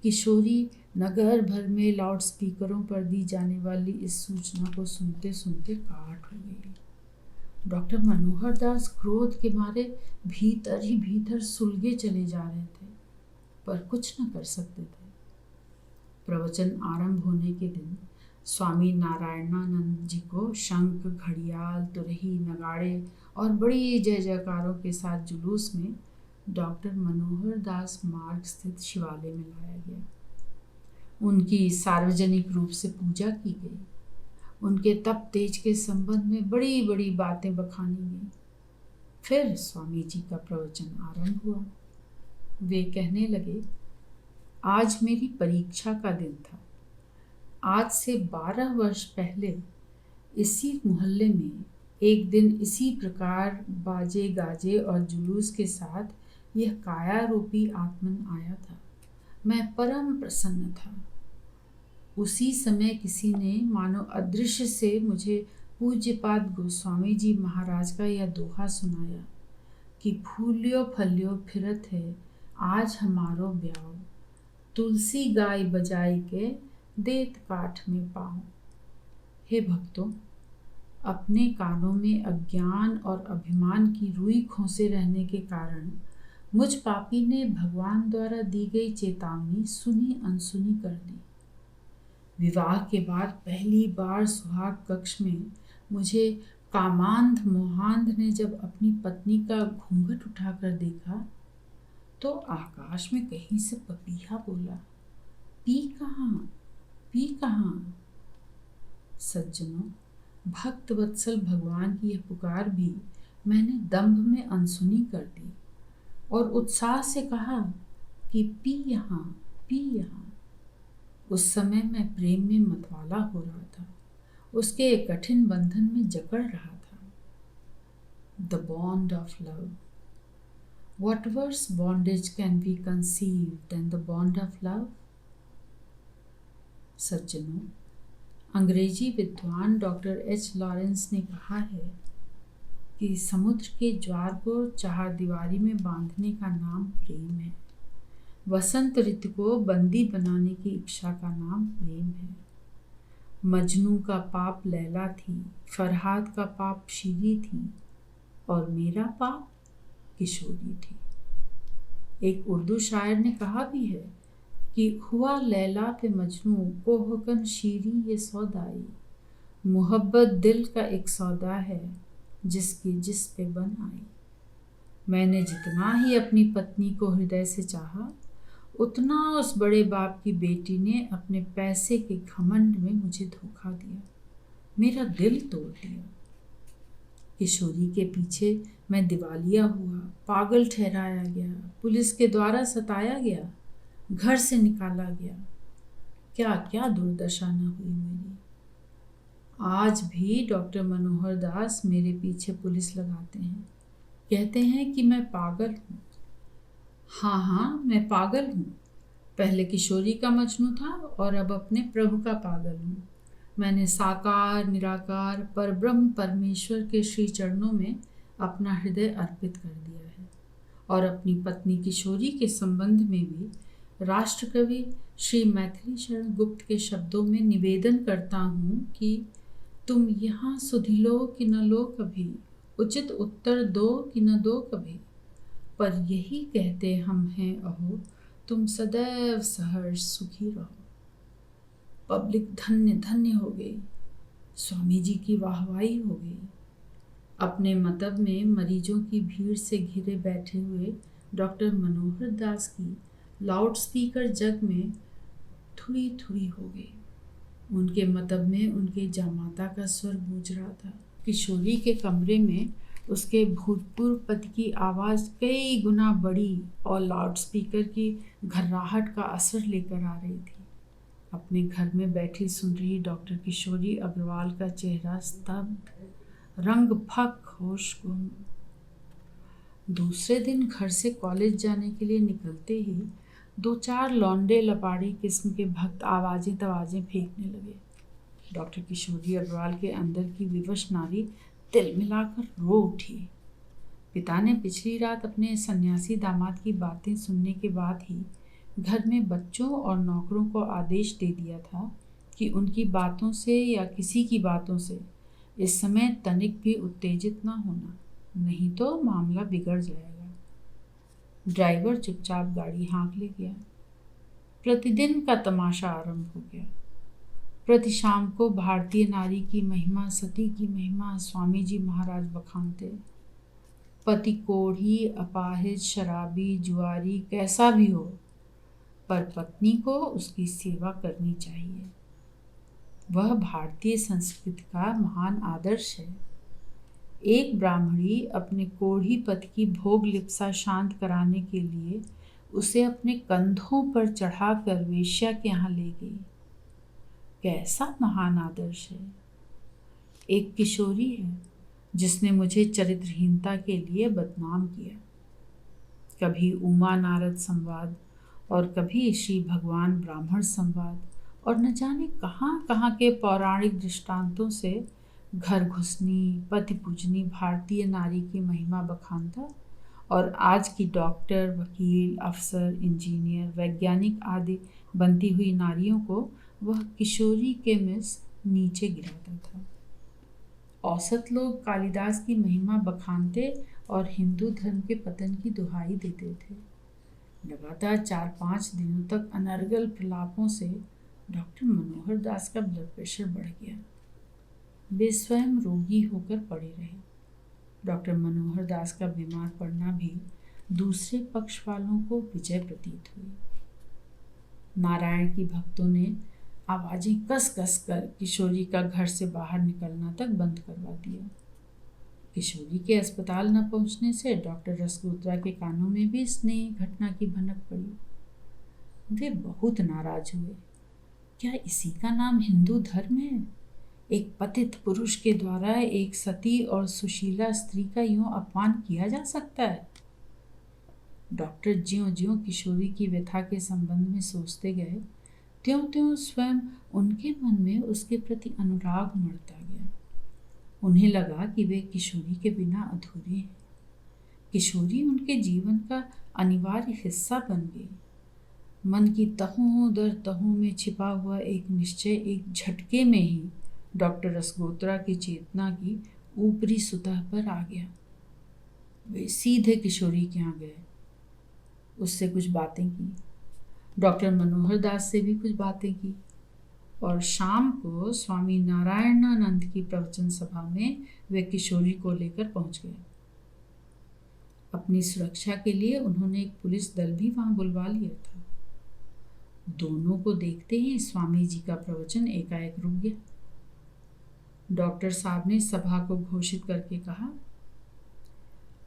Speaker 1: किशोरी नगर भर में लाउडस्पीकरों पर दी जाने वाली इस सूचना को सुनते सुनते काट हो गई। डॉक्टर मनोहर दास क्रोध के मारे भीतर ही भीतर सुलगे चले जा रहे थे, पर कुछ न कर सकते थे। प्रवचन आरंभ होने के दिन स्वामी नारायणानंद जी को शंख, घड़ियाल, तुरही, नगाड़े और बड़ी जय जयकारों के साथ जुलूस में डॉक्टर मनोहर दास मार्ग स्थित शिवालय में लाया गया। उनकी सार्वजनिक रूप से पूजा की गई। उनके तप तेज के संबंध में बड़ी बड़ी बातें बखानी गई। फिर स्वामी जी का प्रवचन आरंभ हुआ। वे कहने लगे, आज मेरी परीक्षा का दिन था। आज से 12 वर्ष पहले इसी मोहल्ले में एक दिन इसी प्रकार बाजे गाजे और जुलूस के साथ यह काया रूपी आत्मन आया था। मैं परम प्रसन्न था। उसी समय किसी ने मानो अदृश्य से मुझे पूज्यपाद गोस्वामी जी महाराज का यह दोहा सुनाया कि फूलियो फलियो फिरत है आज हमारो ब्याह, तुलसी गाय बजाई के देत काठ में पाऊं। हे भक्तों, अपने कानों में अज्ञान और अभिमान की रुई खोसे रहने के कारण मुझ पापी ने भगवान द्वारा दी गई चेतावनी सुनी अनसुनी कर दी। विवाह के बाद पहली बार सुहाग कक्ष में मुझे कामांध मोहांध ने जब अपनी पत्नी का घूंघट उठाकर देखा तो आकाश में कहीं से पपीहा बोला, पी कहाँ। सज्जनों, भक्त वत्सल भगवान की यह पुकार भी मैंने दंभ में अनसुनी कर दी और उत्साह से कहा कि पी यहाँ। उस समय मैं प्रेम में मतवाला हो रहा था, उसके कठिन बंधन में जकड़ रहा था। The bond of love. What worse bondage can be conceived than the bond of love? सज्जनों, अंग्रेजी विद्वान डॉक्टर एच लॉरेंस ने कहा है कि समुद्र के ज्वार को चारदीवारी में बांधने का नाम प्रेम है। वसंत ऋतु को बंदी बनाने की इच्छा का नाम प्रेम है। मजनू का पाप लैला थी, फरहाद का पाप शीरी थी और मेरा पाप किशोरी थी। एक उर्दू शायर ने कहा भी है कि हुआ लैला पे मजनू को होकन शीरी ये सौदाई, मोहब्बत दिल का एक सौदा है जिसकी जिस पे बन आई। मैंने जितना ही अपनी पत्नी को हृदय से चाहा, उतना उस बड़े बाप की बेटी ने अपने पैसे के घमंड में मुझे धोखा दिया, मेरा दिल तोड़ दिया। किशोरी के पीछे मैं दिवालिया हुआ, पागल ठहराया गया, पुलिस के द्वारा सताया गया, घर से निकाला गया। क्या क्या दुर्दशा न हुई मेरी। आज भी डॉक्टर मनोहर दास मेरे पीछे पुलिस लगाते हैं, कहते हैं कि मैं पागल हूँ। हाँ, मैं पागल हूँ। पहले किशोरी का मजनू था और अब अपने प्रभु का पागल हूँ। मैंने साकार निराकार परब्रह्म परमेश्वर के श्री चरणों में अपना हृदय अर्पित कर दिया है और अपनी पत्नी किशोरी के संबंध में भी राष्ट्रकवि श्री मैथिली शरण गुप्त के शब्दों में निवेदन करता हूँ कि तुम यहाँ सुधिलो कि न लो कभी, उचित उत्तर दो कि न दो कभी, पर यही कहते हम हैं अहो, तुम सदैव सहर्ष सुखी रहो। पब्लिक धन्य धन्य हो गई, स्वामी जी की वाहवाही हो गई। अपने मतब में मरीजों की भीड़ से घिरे बैठे हुए डॉक्टर मनोहर दास की लाउड स्पीकर जग में थुड़ी थुड़ी हो गई। उनके मतब में उनके जामाता का स्वर गूंज रहा था। किशोरी के कमरे में उसके भूतपूर्व पति की आवाज़ कई गुना बड़ी और लाउड स्पीकर की घर्राहट का असर लेकर आ रही थी। अपने घर में बैठी सुन रही डॉक्टर किशोरी अग्रवाल का चेहरा स्तब्ध, रंग फक, होश गुम। दूसरे दिन घर से कॉलेज जाने के लिए निकलते ही 2-4 लौंडे लपाड़ी किस्म के भक्त आवाजें तवाजें फेंकने लगे। डॉक्टर किशोरी अग्रवाल के अंदर की विवश नारी तिल मिलाकर रो उठी। पिता ने पिछली रात अपने सन्यासी दामाद की बातें सुनने के बाद ही घर में बच्चों और नौकरों को आदेश दे दिया था कि उनकी बातों से या किसी की बातों से इस समय तनिक भी उत्तेजित ना होना, नहीं तो मामला बिगड़ जाएगा। ड्राइवर चुपचाप गाड़ी हाँक ले गया। प्रतिदिन का तमाशा आरंभ हो गया। प्रति शाम को भारतीय नारी की महिमा, सती की महिमा स्वामी जी महाराज बखानते। पति कोढ़ी, अपाहिज, शराबी, जुआरी कैसा भी हो, पर पत्नी को उसकी सेवा करनी चाहिए। वह भारतीय संस्कृति का महान आदर्श है। एक ब्राह्मणी अपने कोढ़ी पति की भोग लिप्सा शांत कराने के लिए उसे अपने कंधों पर चढ़ाकर वेश्या के यहाँ ले गई। कैसा महान आदर्श है। एक किशोरी है जिसने मुझे चरित्रहीनता के लिए बदनाम किया। कभी उमा नारद संवाद और कभी श्री भगवान ब्राह्मण संवाद और न जाने कहाँ कहाँ के पौराणिक दृष्टांतों से घर घुसनी, पति पूजनी भारतीय नारी की महिमा बखानता और आज की डॉक्टर, वकील, अफसर, इंजीनियर, वैज्ञानिक आदि बनती हुई नारियों को वह किशोरी के मिस नीचे गिराता था। औसत लोग कालिदास की महिमा बखानते और हिंदू धर्म के पतन की दुहाई देते थे। लगातार 4-5 दिनों तक अनर्गल प्रलापों से डॉक्टर मनोहर दास का ब्लड प्रेशर बढ़ गया। वे स्वयं रोगी होकर पड़े रहे। डॉक्टर मनोहर दास का बीमार पड़ना भी दूसरे पक्ष वालों को विजय प्रतीत हुई। नारायण की भक्तों ने आवाजें कस कस कर किशोरी का घर से बाहर निकलना तक बंद करवा दिया। किशोरी के अस्पताल न पहुंचने से डॉक्टर रसगोत्रा के कानों में भी स्नेह घटना की भनक पड़ी। वे बहुत नाराज हुए। क्या इसी का नाम हिंदू धर्म है? एक पतित पुरुष के द्वारा एक सती और सुशीला स्त्री का यूं अपमान किया जा सकता है? डॉक्टर ज्यों ज्यों किशोरी की व्यथा के संबंध में सोचते गए, त्यों त्यों स्वयं उनके मन में उसके प्रति अनुराग उमड़ता गया। उन्हें लगा कि वे किशोरी के बिना अधूरे हैं। किशोरी उनके जीवन का अनिवार्य हिस्सा बन गई। मन की तहों दर तहों में छिपा हुआ एक निश्चय एक झटके में ही डॉक्टर रसगोत्रा की चेतना की ऊपरी सतह पर आ गया। वे सीधे किशोरी के यहाँ गए, उससे कुछ बातें की, डॉक्टर मनोहर दास से भी कुछ बातें की और शाम को स्वामी नारायणानंद की प्रवचन सभा में वे किशोरी को लेकर पहुंच गए। अपनी सुरक्षा के लिए उन्होंने एक पुलिस दल भी वहां बुलवा लिया था। दोनों को देखते ही स्वामी जी का प्रवचन एकाएक रुक गया। डॉक्टर साहब ने सभा को घोषित करके कहा,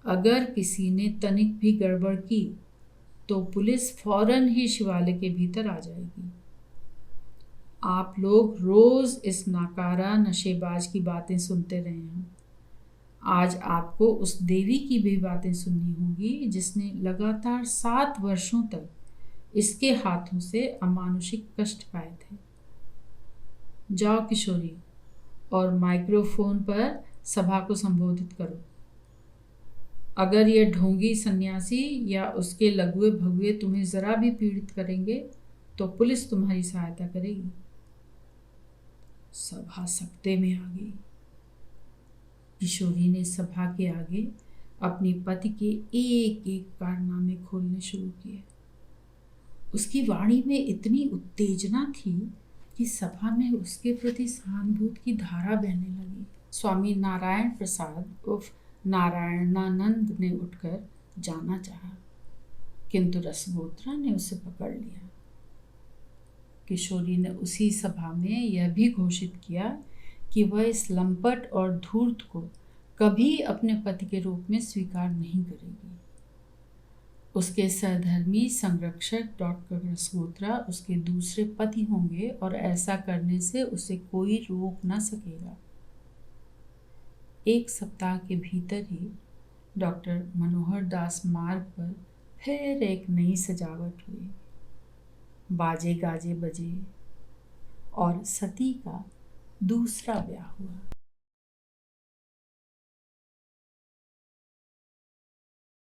Speaker 1: अगर किसी ने तनिक भी गड़बड़ की तो पुलिस फौरन ही शिवालय के भीतर आ जाएगी। आप लोग रोज इस नाकारा नशेबाज की बातें सुनते रहे हैं। आज आपको उस देवी की भी बातें सुननी होगी जिसने लगातार 7 वर्षों तक इसके हाथों से अमानुषिक कष्ट पाए थे। जाओ किशोरी और माइक्रोफोन पर सभा को संबोधित करो। अगर यह ढोंगी सन्यासी या उसके लघुए भगुए तुम्हें जरा भी पीड़ित करेंगे तो पुलिस तुम्हारी सहायता करेगी। सभा सकते में आ गई। किशोरी ने सभा के आगे अपने पति के एक एक कारनामे खोलने शुरू किए। उसकी वाणी में इतनी उत्तेजना थी कि सभा में उसके प्रति सहानुभूति की धारा बहने लगी। स्वामी नारायण प्रसाद उर्फ नारायणानंद ने उठकर जाना चाहा, किंतु रसगोत्रा ने उसे पकड़ लिया। किशोरी ने उसी सभा में यह भी घोषित किया कि वह इस लंपट और धूर्त को कभी अपने पति के रूप में स्वीकार नहीं करेगी। उसके सहधर्मी संरक्षक डॉक्टर रसगोत्रा उसके दूसरे पति होंगे और ऐसा करने से उसे कोई रोक न सकेगा। 1 सप्ताह के भीतर ही डॉक्टर मनोहर दास मार्ग पर फिर एक नई सजावट हुई। बाजे गाजे बजे और सती का दूसरा ब्याह हुआ।